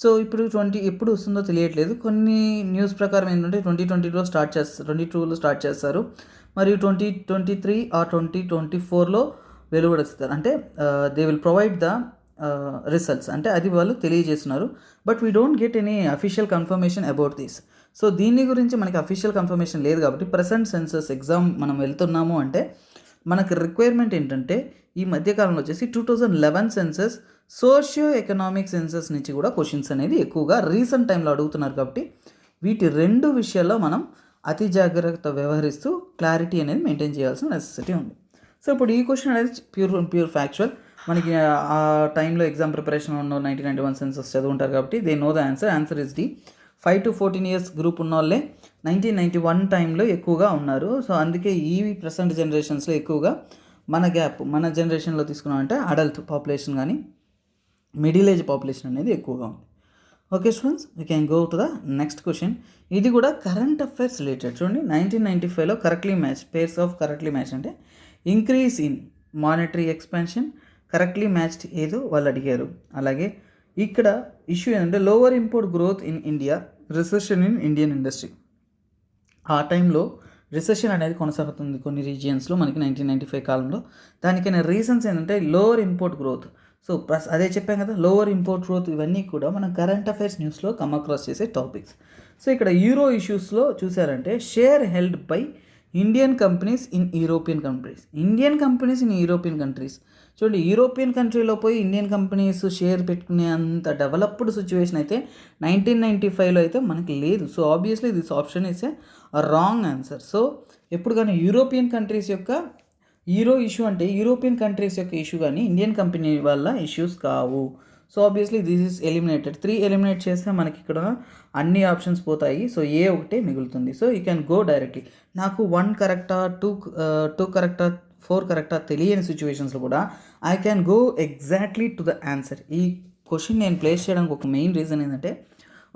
సో ఇప్పుడు ఎప్పుడు వస్తుందో తెలియట్లేదు. కొన్ని న్యూస్ ప్రకారం ఏంటంటే 2022లో స్టార్ట్ చేస్తారు, మరియు 2023 ఆర్ 2024లో వెలువడిస్తారు. అంటే they will provide the results, అంటే అది వాళ్ళు తెలియజేస్తున్నారు. But we don't get any official confirmation about this. So దీని గురించి మనకి అఫీషియల్ కన్ఫర్మేషన్ లేదు కాబట్టి ప్రెసెంట్ సెన్సస్ ఎగ్జామ్ మనం వెళ్తున్నాము అంటే మనకు రిక్వైర్మెంట్ ఏంటంటే ఈ మధ్యకాలంలో వచ్చేసి 2011 సెన్సస్, సోషియో ఎకనామిక్ సెన్సస్ నుంచి కూడా క్వశ్చన్స్ అనేది ఎక్కువగా రీసెంట్ టైంలో అడుగుతున్నారు. కాబట్టి వీటి రెండు విషయాల్లో మనం అతి జాగ్రత్త వ్యవహరిస్తూ క్లారిటీ అనేది మెయింటైన్ చేయాల్సిన నెసెసిటీ ఉంది. సో ఇప్పుడు ఈ క్వశ్చన్ అనేది ప్యూర్ ఫ్యాక్చువల్. మనకి ఆ టైంలో ఎగ్జామ్ ప్రిపరేషన్ ఉన్న 1991 సెన్సస్ చదువుంటారు కాబట్టి they know the answer is D. 5 to 14 years group ఉన్న వాళ్ళే 1991 టైంలో ఎక్కువగా ఉన్నారు. సో అందుకే ఈ ప్రెసెంట్ జనరేషన్స్లో ఎక్కువగా మన జనరేషన్లో తీసుకున్నామంటే అడల్ట్ పాపులేషన్ కానీ మిడిల్ ఏజ్ పాపులేషన్ అనేది ఎక్కువగా ఉంది. Okay students, we can go to the next question. ఇది కూడా కరెంట్ అఫైర్స్ రిలేటెడ్. చూడండి, 1995లో correctly match pairs of correctly match అంటే increase in monetary expansion, correctly matched ఏదో వాళ్ళు అడిగారు. అలాగే ఇక్కడ ఇష్యూ ఏంటంటే lower import growth in India, recession in Indian industry. ఆ టైంలో రిసెషన్ అనేది కొనసాగుతుంది కొన్ని రీజియన్స్లో మనకి 1995 కాలంలో. దానికైనా రీజన్స్ ఏంటంటే లోవర్ ఇంపోర్ట్ గ్రోత్. సో అదే చెప్పాం కదా, లోవర్ ఇంపోర్ట్ గ్రోత్ ఇవన్నీ కూడా మనం కరెంట్ అఫైర్స్ న్యూస్లో కమ్ అక్రాస్ చేసే టాపిక్స్. సో ఇక్కడ యూరో ఇష్యూస్లో చూసారంటే share held by Indian companies in European countries. చూడండి, యూరోపియన్ కంట్రీలో పోయి ఇండియన్ కంపెనీస్ షేర్ పెట్టుకునే అంత డెవలప్డ్ సిచ్యువేషన్ అయితే 1995లో అయితే మనకి లేదు. So obviously this option is a wrong answer. So ఎప్పుడు కానీ యూరోపియన్ కంట్రీస్ యొక్క ఇష్యూ అంటే యూరోపియన్ కంట్రీస్ యొక్క ఇష్యూ కానీ ఇండియన్ కంపెనీ వల్ల ఇష్యూస్ కావు. So obviously this is eliminated. 3 eliminate చేస్తే మనకి ఇక్కడ అన్ని ఆప్షన్స్ పోతాయి. సో ఏ ఒకటే మిగులుతుంది. So you can go directly. నాకు 1 కరెక్టా 2 కరెక్టా 4 కరెక్టా తెలియని సిచ్యువేషన్స్లో కూడా I can go exactly to the answer. ఈ క్వశ్చన్ నేను ప్లేస్ చేయడానికి ఒక మెయిన్ రీజన్ ఏంటంటే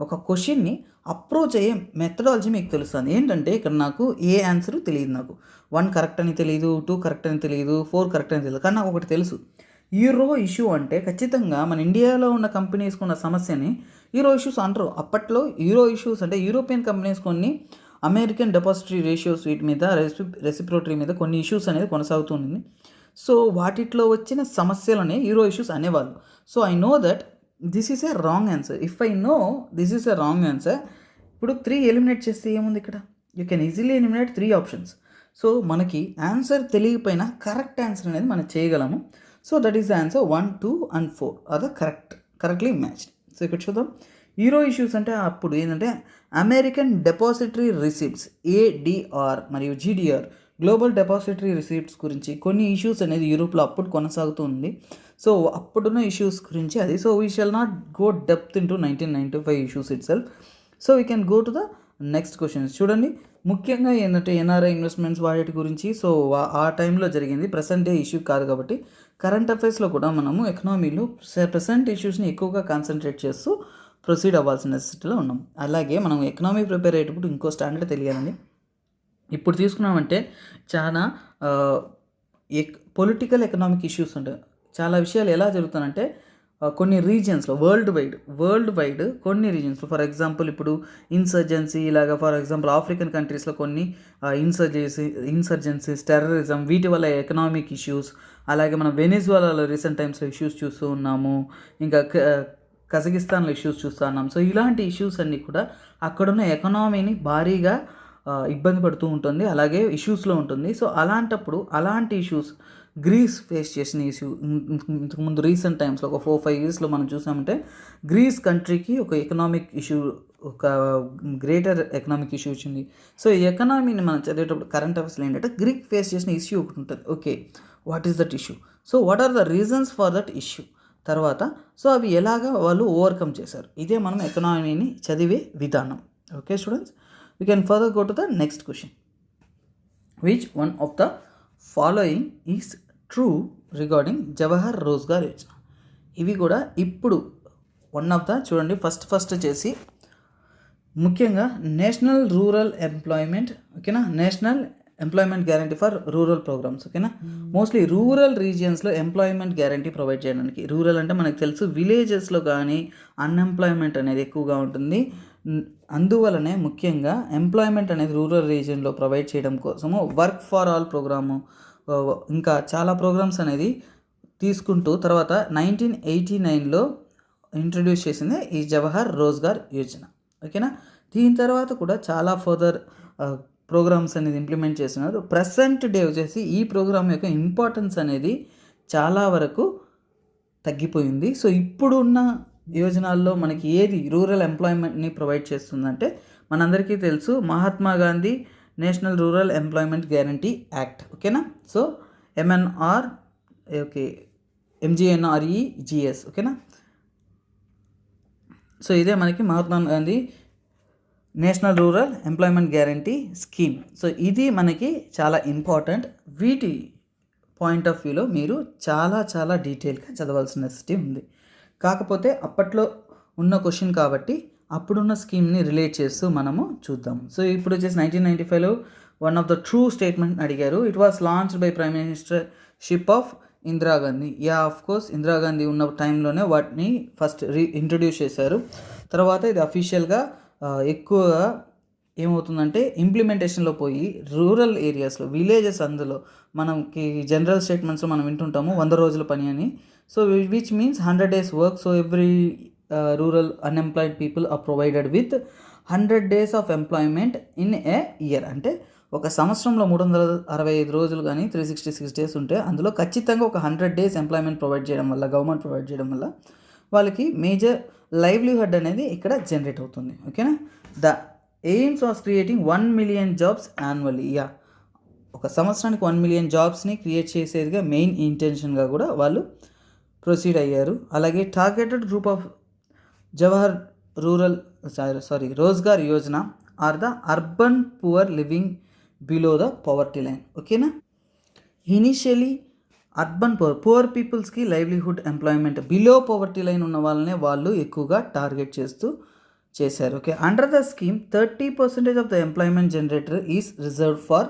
ఒక క్వశ్చన్ని అప్రోచ్ అయ్యే మెథడాలజీ మీకు తెలుస్తుంది. ఏంటంటే ఇక్కడ నాకు ఏ ఆన్సర్ తెలియదు, నాకు 1 కరెక్ట్ అని తెలియదు, 2 కరెక్ట్ అని తెలియదు, 4 కరెక్ట్ అని తెలియదు, కానీ నాకు ఒకటి తెలుసు, యూరో ఇష్యూ అంటే ఖచ్చితంగా మన ఇండియాలో ఉన్న కంపెనీస్కి ఉన్న సమస్యని యూరో ఇష్యూస్ అంటారు. అప్పట్లో యూరో ఇష్యూస్ అంటే యూరోపియన్ కంపెనీస్ కొన్ని అమెరికన్ డిపాజిటరీ రేషియోస్ వీటి మీద రెసిప్రోటరీ మీద కొన్ని ఇష్యూస్ అనేది కొనసాగుతుంది. సో వాటిట్లో వచ్చిన సమస్యలని యూరో ఇష్యూస్ అనేవాళ్ళు. So I know that this is a wrong answer. If I know this is a wrong answer, ఇప్పుడు 3 ఎలిమినేట్ చేస్తే ఏముంది ఇక్కడ, you can easily eliminate 3 options. So మనకి ఆన్సర్ తెలియకపోయినా కరెక్ట్ ఆన్సర్ అనేది మనం చేయగలము. So that is the answer 1, 2 and 4 are the correctly matched. So ఇక్కడ చూద్దాం, యూరో ఇష్యూస్ అంటే అప్పుడు ఏంటంటే అమెరికన్ డిపాజిటరీ రిసిప్ట్స్ ADR మరియు GDR గ్లోబల్ డిపాజిటరీ రిసిప్ట్స్ గురించి కొన్ని ఇష్యూస్ అనేది యూరోప్లో అప్పుడు కొనసాగుతుంది. సో అప్పుడున్న ఇష్యూస్ గురించి అది. So we shall not go depth in to 1995 issues it self. So we can go to the next questions. చూడండి, ముఖ్యంగా ఏంటంటే NRI ఇన్వెస్ట్మెంట్స్ వాటి గురించి. సో ఆ టైంలో జరిగింది, ప్రజెంట్ డే ఇష్యూ కాదు కాబట్టి. కరెంట్ అఫైర్స్లో కూడా మనము ఎకనామీలో ప్రజెంట్ ఇష్యూస్ని ఎక్కువగా కాన్సన్ట్రేట్ చేస్తూ ప్రొసీడ్ అవ్వాల్సిన నెసెసిటీలో ఉన్నాం. అలాగే మనం ఎకనామీ ప్రిపేర్ అయ్యేటప్పుడు ఇంకో స్టాండర్డ్ తెలియాలండి. ఇప్పుడు తీసుకున్నామంటే చాలా పొలిటికల్ ఎకనామిక్ ఇష్యూస్ ఉంటాయి. చాలా విషయాలు ఎలా జరుగుతాయంటే కొన్ని రీజియన్స్లో వరల్డ్ వైడ్ కొన్ని రీజియన్స్లో, ఫర్ ఇప్పుడు ఇన్సర్జెన్సీ ఇలాగా, ఫర్ ఎగ్జాంపుల్ ఆఫ్రికన్ కంట్రీస్లో కొన్ని ఇన్సర్జెన్సీస్, టెర్రరిజం, వీటి వల్ల ఎకనామిక్ ఇష్యూస్. అలాగే మనం వెనిజులాలో రీసెంట్ టైమ్స్లో ఇష్యూస్ చూస్తూ ఉన్నాము, ఇంకా కజకిస్తాన్లో ఇష్యూస్ చూస్తూ ఉన్నాం. సో ఇలాంటి ఇష్యూస్ అన్నీ కూడా అక్కడున్న ఎకనామీని భారీగా ఇబ్బంది పడుతూ ఉంటుంది, అలాగే ఇష్యూస్లో ఉంటుంది. సో అలాంటప్పుడు అలాంటి ఇష్యూస్ గ్రీస్ ఫేస్ చేసిన ఇష్యూ ఇంతకుముందు రీసెంట్ టైమ్స్లో ఒక 4-5 ఇయర్స్లో మనం చూసామంటే గ్రీస్ కంట్రీకి ఒక ఎకనామిక్ ఇష్యూ, ఒక గ్రేటర్ ఎకనామిక్ ఇష్యూ వచ్చింది. సో ఈ ఎకనామీని మనం చదివేటప్పుడు కరెంట్ అఫైర్స్లో ఏంటంటే గ్రీక్ ఫేస్ చేసిన ఇష్యూ ఒకటి ఉంటుంది. Okay, what is that issue, so what are the reasons for that issue, తర్వాత సో అవి ఎలాగా వాళ్ళు ఓవర్కమ్ చేశారు. ఇదే మనం ఎకనామీని చదివే విధానం. Okay students, we can further go to the next question. Which one of the following is true regarding Jawahar Rozgar Yojana? ఇవి కూడా ఇప్పుడు వన్ ఆఫ్ ద చూడండి, ఫస్ట్ చేసి ముఖ్యంగా నేషనల్ రూరల్ ఎంప్లాయ్మెంట్, ఓకేనా, national employment guarantee for rural programs, ఓకేనా. Mostly rural రీజియన్స్లో employment guarantee provide చేయడానికి, రూరల్ అంటే మనకు తెలుసు విలేజెస్లో కానీ అన్ఎంప్లాయ్మెంట్ అనేది ఎక్కువగా ఉంటుంది. అందువలనే ముఖ్యంగా ఎంప్లాయ్మెంట్ అనేది రూరల్ రీజియన్లో ప్రొవైడ్ చేయడం కోసము వర్క్ ఫర్ ఆల్ ప్రోగ్రాము, ఇంకా చాలా ప్రోగ్రామ్స్ అనేది తీసుకుంటూ తర్వాత 1989లో ఇంట్రడ్యూస్ చేసింది ఈ జవహర్ రోజ్గార్ యోజన, ఓకేనా. దీని తర్వాత కూడా చాలా ఫర్దర్ ప్రోగ్రామ్స్ అనేది ఇంప్లిమెంట్ చేస్తున్నారు. ప్రెసెంట్ డే వచ్చేసి ఈ ప్రోగ్రామ్ యొక్క ఇంపార్టెన్స్ అనేది చాలా వరకు తగ్గిపోయింది. సో ఇప్పుడున్న యోజనాల్లో మనకి ఏది రూరల్ ఎంప్లాయ్మెంట్ని ప్రొవైడ్ చేస్తుందంటే మనందరికీ తెలుసు Mahatma Gandhi national rural employment guarantee act, ఓకేనా. సో MGNREGS, ఓకేనా. సో ఇదే మనకి Mahatma Gandhi national rural employment guarantee scheme. So ఇది మనకి చాలా ఇంపార్టెంట్. వీటి పాయింట్ ఆఫ్ వ్యూలో మీరు చాలా డీటెయిల్గా చదవాల్సిన నెసెసిటీ ఉంది. కాకపోతే అప్పట్లో ఉన్న క్వశ్చన్ కాబట్టి అప్పుడున్న స్కీమ్ని రిలేట్ చేస్తూ మనము చూద్దాం. సో ఇప్పుడు వచ్చేసి 1995లో one of the true statement అడిగారు. It was launched by prime ministership of Indira Gandhi. Of course Indira Gandhi ఉన్న టైంలోనే వాటిని ఫస్ట్ ఇంట్రడ్యూస్ చేశారు. తర్వాత ఇది అఫీషియల్గా ఎక్కువగా ఏమవుతుందంటే ఇంప్లిమెంటేషన్లో పోయి రూరల్ ఏరియాస్లో విలేజెస్, అందులో మనకి జనరల్ స్టేట్మెంట్స్లో మనం వింటుంటాము 100 రోజుల పని అని. So which means 100 days work. So every rural unemployed people are provided with 100 days of employment in a year. అంటే ఒక సంవత్సరంలో 365 రోజులు కానీ 366 days ఉంటే అందులో ఖచ్చితంగా ఒక 100 days ఎంప్లాయ్మెంట్ ప్రొవైడ్ చేయడం వల్ల, గవర్నమెంట్ ప్రొవైడ్ చేయడం వల్ల వాళ్ళకి మేజర్ లైవ్లీహుడ్ అనేది ఇక్కడ జనరేట్ అవుతుంది, ఓకేనా. The aims of creating 1 million jobs annually. ఒక సంవత్సరానికి 1 million జాబ్స్ని క్రియేట్ చేసేదిగా మెయిన్ ఇంటెన్షన్గా కూడా వాళ్ళు ప్రొసీడ్ అయ్యారు. అలాగే targeted group of Jawahar Rozgar Yojana are the urban poor living below the poverty line, ఓకేనా. ఇనిషియలీ అర్బన్ పువర్ పీపుల్స్కి livelihood employment below poverty line ఉన్న వాళ్ళనే వాళ్ళు ఎక్కువగా టార్గెట్ చేస్తూ చేశారు. Okay, under the scheme 30% of the employment generator is reserve for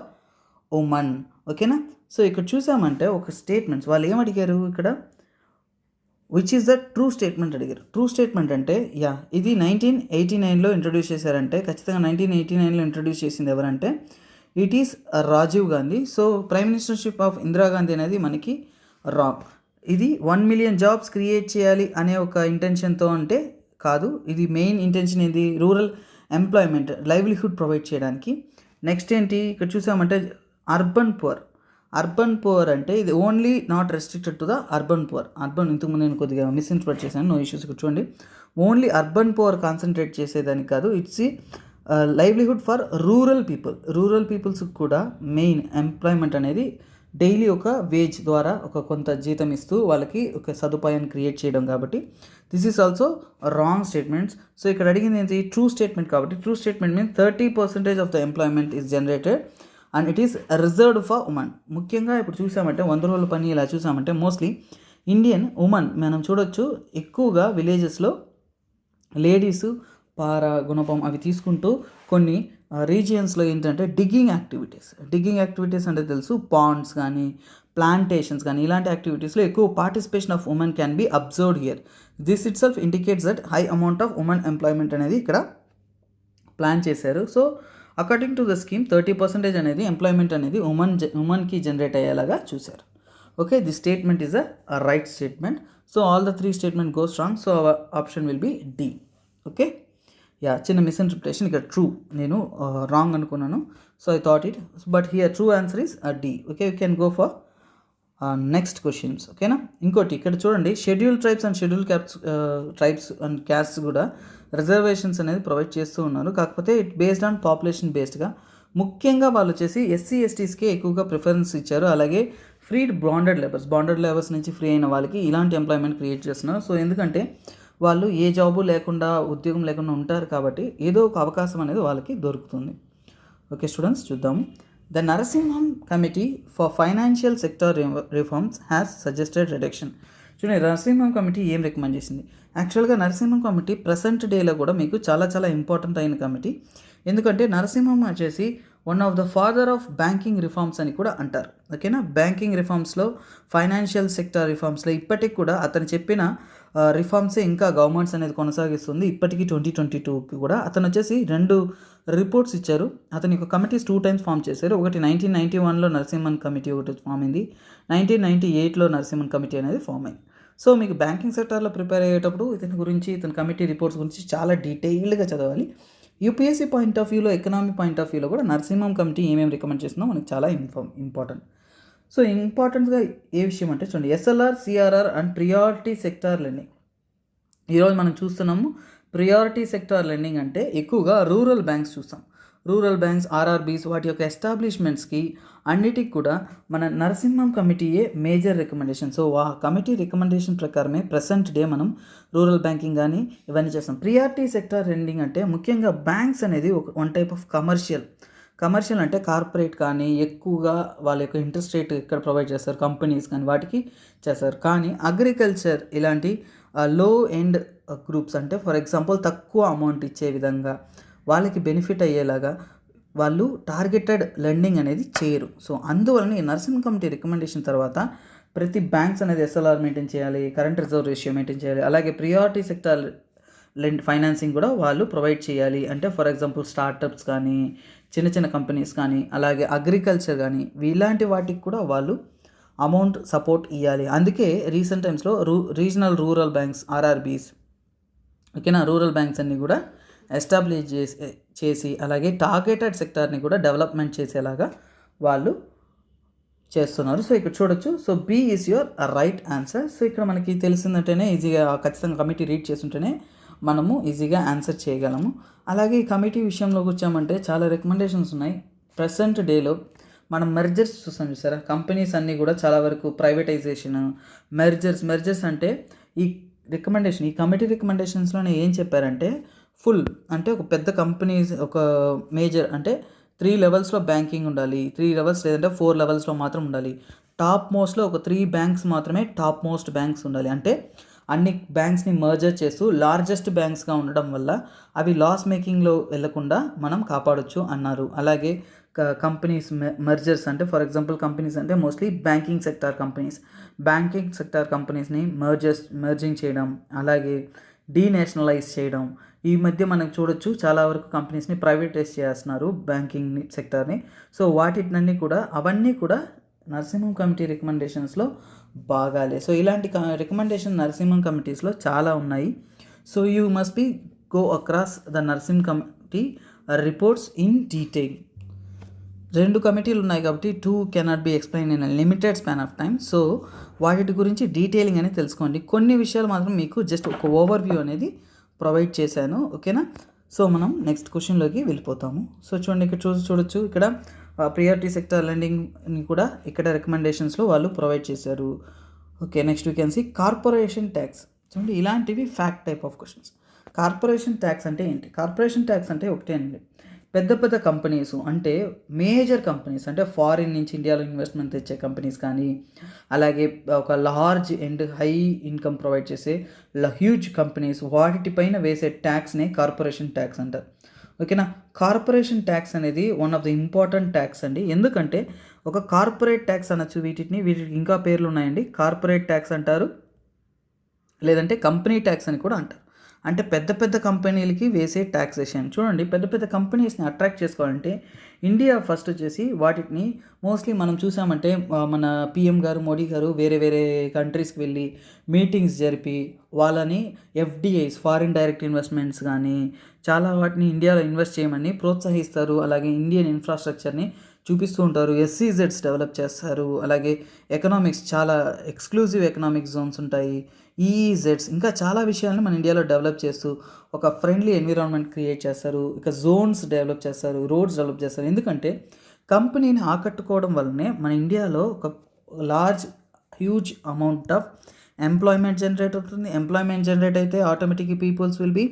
women. ఓకేనా. So ఇక్కడ చూసామంటే ఒక స్టేట్మెంట్స్ వాళ్ళు ఏమడిగారు ఇక్కడ, which is the true statement అడిగారు. ట్రూ స్టేట్మెంట్ అంటే ఇది 1989లో ఇంట్రడ్యూస్ చేశారంటే ఖచ్చితంగా 1989లో ఇంట్రడ్యూస్ చేసింది ఎవరంటే it is Rajiv Gandhi. So prime ministership of Indira Gandhi అనేది మనకి రాంగ్. ఇది 1 మిలియన్ జాబ్స్ క్రియేట్ చేయాలి అనే ఒక ఇంటెన్షన్తో అంటే కాదు. ఇది మెయిన్ ఇంటెన్షన్ ఏంది, రూరల్ ఎంప్లాయ్మెంట్, లైవ్లీహుడ్ ప్రొవైడ్ చేయడానికి. నెక్స్ట్ ఏంటి ఇక్కడ చూసామంటే అర్బన్ పువర్ అంటే ఇది only not restricted to the urban poor. ఇంతకుముందు నేను కొద్దిగా మిస్ఇన్టర్ప్రెట్ చేశాను, నో ఇష్యూస్. ఇక్కడ చూడండి, ఓన్లీ అర్బన్ పువర్ కాన్సన్ట్రేట్ చేసేదానికి కాదు, ఇట్స్ లైవ్లీహుడ్ ఫర్ రూరల్ పీపుల్స్కి కూడా మెయిన్ ఎంప్లాయ్మెంట్ అనేది డైలీ ఒక వేజ్ ద్వారా ఒక కొంత జీతం ఇస్తూ వాళ్ళకి ఒక సదుపాయాన్ని క్రియేట్ చేయడం. కాబట్టి this is also wrong statements. So ఇక్కడ అడిగింది ఏంటి, ట్రూ స్టేట్మెంట్. కాబట్టి true statement means 30% of the employment is generated and it is reserved for women. ముఖ్యంగా ఇప్పుడు చూసామంటే 100 రోజుల పని ఇలా చూసామంటే మోస్ట్లీ ఇండియన్ ఉమెన్ మనం చూడొచ్చు ఎక్కువగా విలేజెస్లో లేడీసు పార గుణపం అవి తీసుకుంటూ కొన్ని రీజియన్స్లో ఏంటంటే డిగ్గింగ్ యాక్టివిటీస్ అంటే తెలుసు, పాండ్స్ కానీ ప్లాంటేషన్స్ కానీ ఇలాంటి యాక్టివిటీస్లో ఎక్కువ participation of women can be observed here. This it self indicates that high amount of women employment అనేది ఇక్కడ ప్లాన్ చేశారు. So according to the scheme 30% అనేది ఎంప్లాయ్మెంట్ అనేది ఉమెన్కి జనరేట్ అయ్యేలాగా చూశారు. Okay, the statement is a right statement. So all the 3 statement goes wrong. So our option will be D. Okay, చిన్న misinterpretation ఇక్కడ ట్రూ నేను రాంగ్ అనుకున్నాను. So I thought it, but here true answer is D. Okay, you can go for next questions. ఓకేనా. ఇంకోటి ఇక్కడ చూడండి, schedule tribes and schedule tribes and castes కూడా reservations అనేది ప్రొవైడ్ చేస్తూ ఉన్నారు. కాకపోతే ఇట్ బేస్డ్ ఆన్ పాపులేషన్ బేస్డ్గా. ముఖ్యంగా వాళ్ళు వచ్చేసి ఎస్సీ ఎస్టీస్కే ఎక్కువగా ప్రిఫరెన్స్ ఇచ్చారు. అలాగే ఫ్రీడ్ బాండెడ్ లేబర్స్ నుంచి ఫ్రీ అయిన వాళ్ళకి ఇలాంటి ఎంప్లాయ్మెంట్ క్రియేట్ చేస్తున్నారు. సో ఎందుకంటే వాళ్ళు ఏ జాబు లేకుండా ఉద్యోగం లేకుండా ఉంటారు కాబట్టి ఏదో ఒక అవకాశం అనేది వాళ్ళకి దొరుకుతుంది. ఓకే స్టూడెంట్స్, చూద్దాము. The Narasimham committee for financial sector reforms has suggested reduction. చూడండి, నరసింహం కమిటీ ఏం రికమెండ్ చేసింది. యాక్చువల్గా నరసింహం కమిటీ ప్రజెంట్ డేలో కూడా మీకు చాలా ఇంపార్టెంట్ అయిన కమిటీ. ఎందుకంటే నరసింహం వచ్చేసి one of the father of banking reforms అని కూడా అంటారు. ఓకేనా. బ్యాంకింగ్ రిఫార్మ్స్లో, ఫైనాన్షియల్ సెక్టర్ రిఫార్మ్స్లో ఇప్పటికి కూడా అతను చెప్పిన రిఫార్మ్సే ఇంకా గవర్నమెంట్స్ అనేది కొనసాగిస్తుంది. ఇప్పటికీ 2022కి కూడా అతను వచ్చేసి 2 రిపోర్ట్స్ ఇచ్చారు. అతని యొక్క కమిటీస్ 2 times ఫామ్ చేశారు. ఒకటి 1991లో నరసింహన్ కమిటీ ఒకటి ఫామ్ అయింది, 1998లో నరసింహన్ కమిటీ అనేది ఫామ్ అయింది. సో మీకు బ్యాంకింగ్ సెక్టార్లో ప్రిపేర్ అయ్యేటప్పుడు ఇతని కమిటీ రిపోర్ట్స్ గురించి చాలా డీటెయిల్డ్గా చదవాలి. యూపీఎస్సీ పాయింట్ ఆఫ్ వ్యూలో, ఎకనామీ పాయింట్ ఆఫ్ వ్యూలో కూడా నరసింహం కమిటీ ఏమేమి రికమెండ్ చేస్తుందో మనకు చాలా ఇంపార్టెంట్. సో ఇంపార్టెంట్గా ఏ విషయం అంటే చూడండి, SLR, CRR and priority sector lending. ఈరోజు మనం చూస్తున్నాము ప్రియారిటీ సెక్టార్ లెండింగ్ అంటే ఎక్కువగా రూరల్ బ్యాంక్స్ చూస్తాం. రూరల్ బ్యాంక్స్, ఆర్ఆర్బీస్ వాటి యొక్క ఎస్టాబ్లిష్మెంట్స్కి అన్నిటికి కూడా మన నరసింహం కమిటీయే మేజర్ రికమెండేషన్. సో ఆ కమిటీ రికమెండేషన్ ప్రకారమే ప్రెసెంట్ డే మనం రూరల్ బ్యాంకింగ్ కానీ ఇవన్నీ చేస్తాం. ప్రియారిటీ సెక్టార్ లెండింగ్ అంటే ముఖ్యంగా బ్యాంక్స్ అనేది వన్ టైప్ ఆఫ్ కమర్షియల్ అంటే కార్పొరేట్ కానీ ఎక్కువగా వాళ్ళ యొక్క ఇంట్రెస్ట్ రేట్ ఇక్కడ ప్రొవైడ్ చేస్తారు, కంపెనీస్ కానీ వాటికి చేస్తారు. కానీ అగ్రికల్చర్ ఇలాంటి లో ఎండ్ గ్రూప్స్ అంటే ఫర్ ఎగ్జాంపుల్ తక్కువ అమౌంట్ ఇచ్చే విధంగా వాళ్ళకి బెనిఫిట్ అయ్యేలాగా వాళ్ళు టార్గెటెడ్ లెండింగ్ అనేది చేయరు. సో అందువలన ఈ నరసింహ కమిటీ రికమెండేషన్ తర్వాత ప్రతి బ్యాంక్స్ అనేది ఎస్ఎల్ఆర్ మెయింటైన్ చేయాలి, కరెంట్ రిజర్వ్ రేషియో మెయింటైన్ చేయాలి, అలాగే ప్రియారిటీ సెక్టార్ ఫైనాన్సింగ్ కూడా వాళ్ళు ప్రొవైడ్ చేయాలి. అంటే ఫర్ ఎగ్జాంపుల్ స్టార్టప్స్ కానీ, చిన్న కంపెనీస్ కానీ, అలాగే అగ్రికల్చర్ కానీ ఇలాంటి వాటికి కూడా వాళ్ళు అమౌంట్ సపోర్ట్ ఇవ్వాలి. అందుకే రీసెంట్ టైమ్స్లో రీజనల్ రూరల్ బ్యాంక్స్, ఆర్ఆర్బీస్, ఓకేనా, రూరల్ బ్యాంక్స్ అన్నీ కూడా ఎస్టాబ్లిష్ చేసి అలాగే టార్గెటెడ్ సెక్టార్ని కూడా డెవలప్మెంట్ చేసేలాగా వాళ్ళు చేస్తున్నారు. సో ఇక్కడ చూడొచ్చు. So B is your right answer. So ఇక్కడ మనకి తెలిసిందంటేనే ఈజీగా ఖచ్చితంగా కమిటీ రీడ్ చేస్తుంటేనే మనము ఈజీగా ఆన్సర్ చేయగలము. అలాగే ఈ కమిటీ విషయంలోకి వచ్చామంటే చాలా రికమెండేషన్స్ ఉన్నాయి. ప్రెసెంట్ డేలో మనం మెర్జర్స్ చూస్తాం, చూసారా, కంపెనీస్ అన్నీ కూడా చాలా వరకు ప్రైవేటైజేషన్, మెర్జర్స్ అంటే ఈ కమిటీ రికమెండేషన్స్లోనే ఏం చెప్పారంటే ఫుల్ అంటే ఒక పెద్ద కంపెనీస్ ఒక మేజర్ అంటే 3 levelsలో బ్యాంకింగ్ ఉండాలి, 3 levels లేదంటే 4 levelsలో మాత్రం ఉండాలి. టాప్ మోస్ట్లో ఒక 3 బ్యాంక్స్ మాత్రమే టాప్ మోస్ట్ బ్యాంక్స్ ఉండాలి. అంటే అన్ని బ్యాంక్స్ని మర్జర్ చేస్తూ లార్జెస్ట్ బ్యాంక్స్గా ఉండడం వల్ల అవి లాస్ మేకింగ్లో వెళ్లకుండా మనం కాపాడొచ్చు అన్నారు. అలాగే కంపెనీస్ మర్జర్స్ అంటే ఫర్ ఎగ్జాంపుల్ కంపెనీస్ అంటే మోస్ట్లీ బ్యాంకింగ్ సెక్టార్ కంపెనీస్ని మర్జింగ్ చేయడం, అలాగే డీనేషనలైజ్ చేయడం. ఈ మధ్య మనకు చూడొచ్చు చాలా వరకు కంపెనీస్ని ప్రైవేటైజ్ చేస్తున్నారు బ్యాంకింగ్ సెక్టార్ని. సో అవన్నీ కూడా నరసింహం కమిటీ రికమెండేషన్స్లో భాగాలే. సో ఇలాంటి రికమెండేషన్ నరసింహం కమిటీస్లో చాలా ఉన్నాయి. So you must be go across the Narasimham committee reports in detail. 2 కమిటీలు ఉన్నాయి కాబట్టి 2 cannot be explain in limited span of time. So వాటి గురించి డీటెయిలింగ్ అనేది తెలుసుకోండి. కొన్ని విషయాలు మాత్రం మీకు జస్ట్ ఒక ఓవర్వ్యూ అనేది ప్రొవైడ్ చేశాను. ఓకేనా? సో మనం నెక్స్ట్ క్వశ్చన్లోకి వెళ్ళిపోతాము. సో చూడండి, ఇక్కడ చూడొచ్చు ఇక్కడ ప్రియారిటీ సెక్టర్ లెండింగ్ని కూడా ఇక్కడ రికమెండేషన్స్లో వాళ్ళు ప్రొవైడ్ చేశారు. Okay, next you can see corporation tax. చూడండి, ఇలాంటివి fact type of questions. Corporation tax అంటే ఏంటి? కార్పొరేషన్ ట్యాక్స్ అంటే ఒకటే అండి, పెద్ద కంపెనీస్ అంటే మేజర్ కంపెనీస్ అంటే ఫారిన్ నుంచి ఇండియాలో ఇన్వెస్ట్మెంట్ తెచ్చే కంపెనీస్ కానీ, అలాగే ఒక large and high income provide చేసే హ్యూజ్ కంపెనీస్ వాటిపైన వేసే ట్యాక్స్నే కార్పొరేషన్ ట్యాక్స్ అంటారు. ఓకేనా? కార్పొరేషన్ ట్యాక్స్ అనేది one of the important tax అండి. ఎందుకంటే ఒక కార్పొరేట్ ట్యాక్స్ అనొచ్చు, వీటికి ఇంకా పేర్లు ఉన్నాయండి. కార్పొరేట్ ట్యాక్స్ అంటారు, లేదంటే కంపెనీ ట్యాక్స్ అని కూడా అంటారు. అంటే పెద్ద కంపెనీలకి వేసే ట్యాక్సేషన్. చూడండి, పెద్ద కంపెనీస్ని అట్రాక్ట్ చేసుకోవాలంటే ఇండియా ఫస్ట్ వచ్చేసి వాటిని మోస్ట్లీ మనం చూసామంటే మన పిఎం గారు, మోడీ గారు వేరే కంట్రీస్కి వెళ్ళి మీటింగ్స్ జరిపి వాళ్ళని ఎఫ్డిఐస్, ఫారిన్ డైరెక్ట్ ఇన్వెస్ట్మెంట్స్ కానీ చాలా వాటిని ఇండియాలో ఇన్వెస్ట్ చేయమని ప్రోత్సహిస్తారు. అలాగే ఇండియన్ ఇన్ఫ్రాస్ట్రక్చర్ని చూపిస్తూ ఉంటారు. ఎస్సీజెడ్స్ డెవలప్ చేస్తారు. అలాగే ఎకనామిక్స్, చాలా ఎక్స్క్లూజివ్ ఎకనామిక్ జోన్స్ ఉంటాయి. ఈఈజెడ్స్, ఇంకా చాలా విషయాలను మన ఇండియాలో డెవలప్ చేస్తూ ఒక ఫ్రెండ్లీ ఎన్విరాన్మెంట్ క్రియేట్ చేస్తారు. ఇక జోన్స్ డెవలప్ చేస్తారు, రోడ్స్ డెవలప్ చేస్తారు. ఎందుకంటే కంపెనీని ఆకట్టుకోవడం వల్లనే మన ఇండియాలో ఒక huge amount of employment generate అవుతుంది. ఎంప్లాయ్మెంట్ జనరేట్ అయితే automatically peoples will be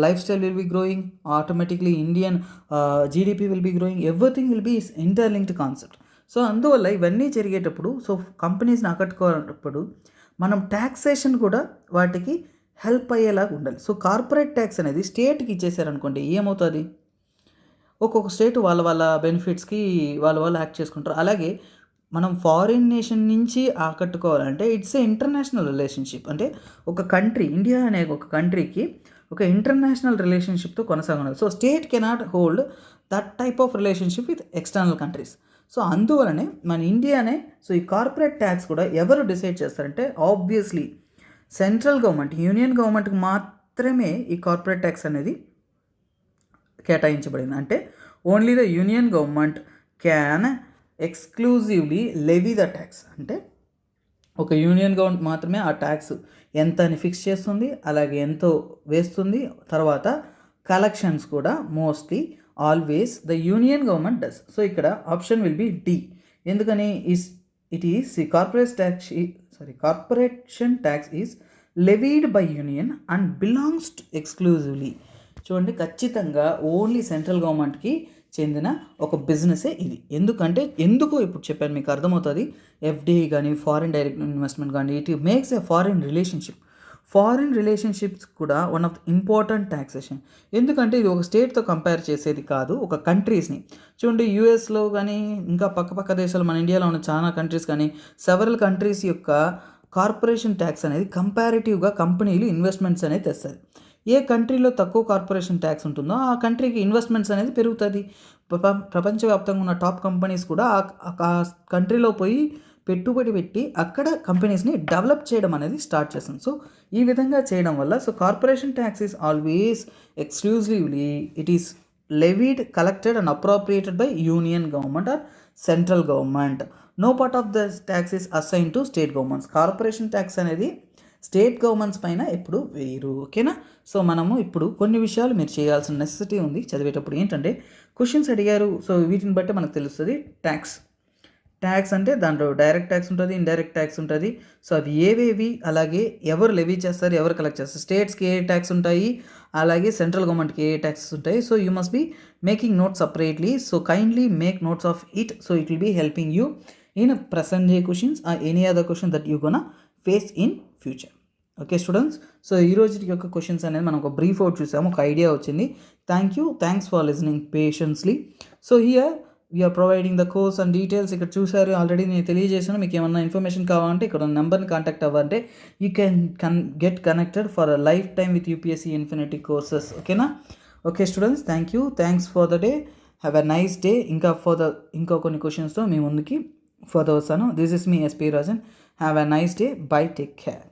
life style will be growing, automatically Indian GDP will be growing, everything will be interlinked concept. So అందువల్ల ఇవన్నీ జరిగేటప్పుడు, సో కంపెనీస్ని ఆకట్టుకోవటప్పుడు మనం ట్యాక్సేషన్ కూడా వాటికి హెల్ప్ అయ్యేలాగా ఉండాలి. సో కార్పొరేట్ ట్యాక్స్ అనేది స్టేట్కి ఇచ్చేసారనుకోండి, ఏమవుతుంది? ఒక్కొక్క స్టేట్ వాళ్ళ బెనిఫిట్స్కి వాళ్ళు యాక్ట్ చేసుకుంటారు. అలాగే మనం ఫారిన్ నేషన్ నుంచి ఆకట్టుకోవాలంటే ఇట్స్ ఏ ఇంటర్నేషనల్ రిలేషన్షిప్. అంటే ఒక కంట్రీ, ఇండియా అనే ఒక కంట్రీకి ఒక ఇంటర్నేషనల్ రిలేషన్షిప్తో కొనసాగడం. So state cannot hold that type of relationship with external countries. So అందువలనే మన ఇండియానే, సో ఈ కార్పొరేట్ ట్యాక్స్ కూడా ఎవరు డిసైడ్ చేస్తారంటే ఆబ్వియస్లీ సెంట్రల్ గవర్నమెంట్, యూనియన్ గవర్నమెంట్కి మాత్రమే ఈ కార్పొరేట్ ట్యాక్స్ అనేది కేటాయించబడింది. అంటే only the union government can exclusively levy the tax. అంటే ఒక యూనియన్ గవర్నమెంట్ మాత్రమే ఆ ట్యాక్స్ ఎంత అని ఫిక్స్ చేస్తుంది, అలాగే ఎంతో వేస్తుంది. తర్వాత కలెక్షన్స్ కూడా mostly always the union government does. So ఇక్కడ ఆప్షన్ విల్ బి డి. ఎందుకని? Corporation tax is levied by union and belongs to exclusively. చూడండి, ఖచ్చితంగా ఓన్లీ సెంట్రల్ గవర్నమెంట్కి చెందిన ఒక బిజినెసే ఇది. ఎందుకో ఇప్పుడు చెప్పాను, మీకు అర్థమవుతుంది. ఎఫ్డిఐ కానీ, ఫారిన్ డైరెక్ట్ ఇన్వెస్ట్మెంట్ కానీ, it makes a foreign relationships కూడా one of the important taxation. ఎందుకంటే ఇది ఒక స్టేట్తో కంపేర్ చేసేది కాదు, ఒక కంట్రీస్ని. చూడండి, యూఎస్లో కానీ, ఇంకా పక్క దేశాలు, మన ఇండియాలో ఉన్న చాలా కంట్రీస్ కానీ, సెవరల్ కంట్రీస్ యొక్క కార్పొరేషన్ ట్యాక్స్ అనేది కంపారిటివ్గా కంపెనీలు ఇన్వెస్ట్మెంట్స్ అనేది తెస్తుంది. ఏ కంట్రీలో తక్కువ కార్పొరేషన్ ట్యాక్స్ ఉంటుందో ఆ కంట్రీకి ఇన్వెస్ట్మెంట్స్ అనేది పెరుగుతుంది. ప్రపంచవ్యాప్తంగా ఉన్న టాప్ కంపెనీస్ కూడా ఆ కంట్రీలో పోయి పెట్టుబడి పెట్టి అక్కడ కంపెనీస్ని డెవలప్ చేయడం అనేది స్టార్ట్ చేస్తుంది. సో ఈ విధంగా చేయడం వల్ల, so corporation tax is always exclusively it is levied, collected and appropriated by union government or central government. No part of the tax is assign to state governments. Corporation tax అనేది state governments పైన ఎప్పుడు వేయరు. ఓకేనా? So మనము ఇప్పుడు కొన్ని విషయాలు మీరు చేయాల్సిన నెసెసిటీ ఉంది చదివేటప్పుడు. ఏంటంటే క్వశ్చన్స్ అడిగారు, సో వీటిని బట్టి మనకు తెలుస్తుంది. ట్యాక్స్ అంటే దాంట్లో డైరెక్ట్ ట్యాక్స్ ఉంటుంది, ఇండైరెక్ట్ ట్యాక్స్ ఉంటుంది. సో అవి ఏవేవి, అలాగే ఎవరు లెవీ చేస్తారు, ఎవరు కలెక్ట్ చేస్తారు, స్టేట్స్కి ఏ ట్యాక్స్ ఉంటాయి, అలాగే సెంట్రల్ గవర్నమెంట్కి ఏ ట్యాక్సెస్ ఉంటాయి. So you must be making notes separately. So kindly make notes of it. So it will be helping you in present day questions or any other question that you're gonna face in future. Okay students, so ఈ రోజు యొక్క questions అనేది మనం ఒక brief out చూసాము, ఒక idea వచ్చింది. Thanks for listening patiently. So here we are providing the course and details. ఇక్కడ చూసారు ఆల్రెడీ నేను తెలియజేసాను. మీకు ఏమన్నా ఇన్ఫర్మేషన్ కావాలంటే ఇక్కడ నెంబర్ని కాంటాక్ట్ అవ్వాలంటే you can get connected for a lifetime with UPSC infinity courses. ఓకేనా? Okay students, thanks for the day. Have a nice day. ఇంకా కొన్ని క్వశ్చన్స్తో మీ ముందుకి ఫర్దర్ వస్తాను. This is me SP Rajan. Have a nice day. Bye. Take care.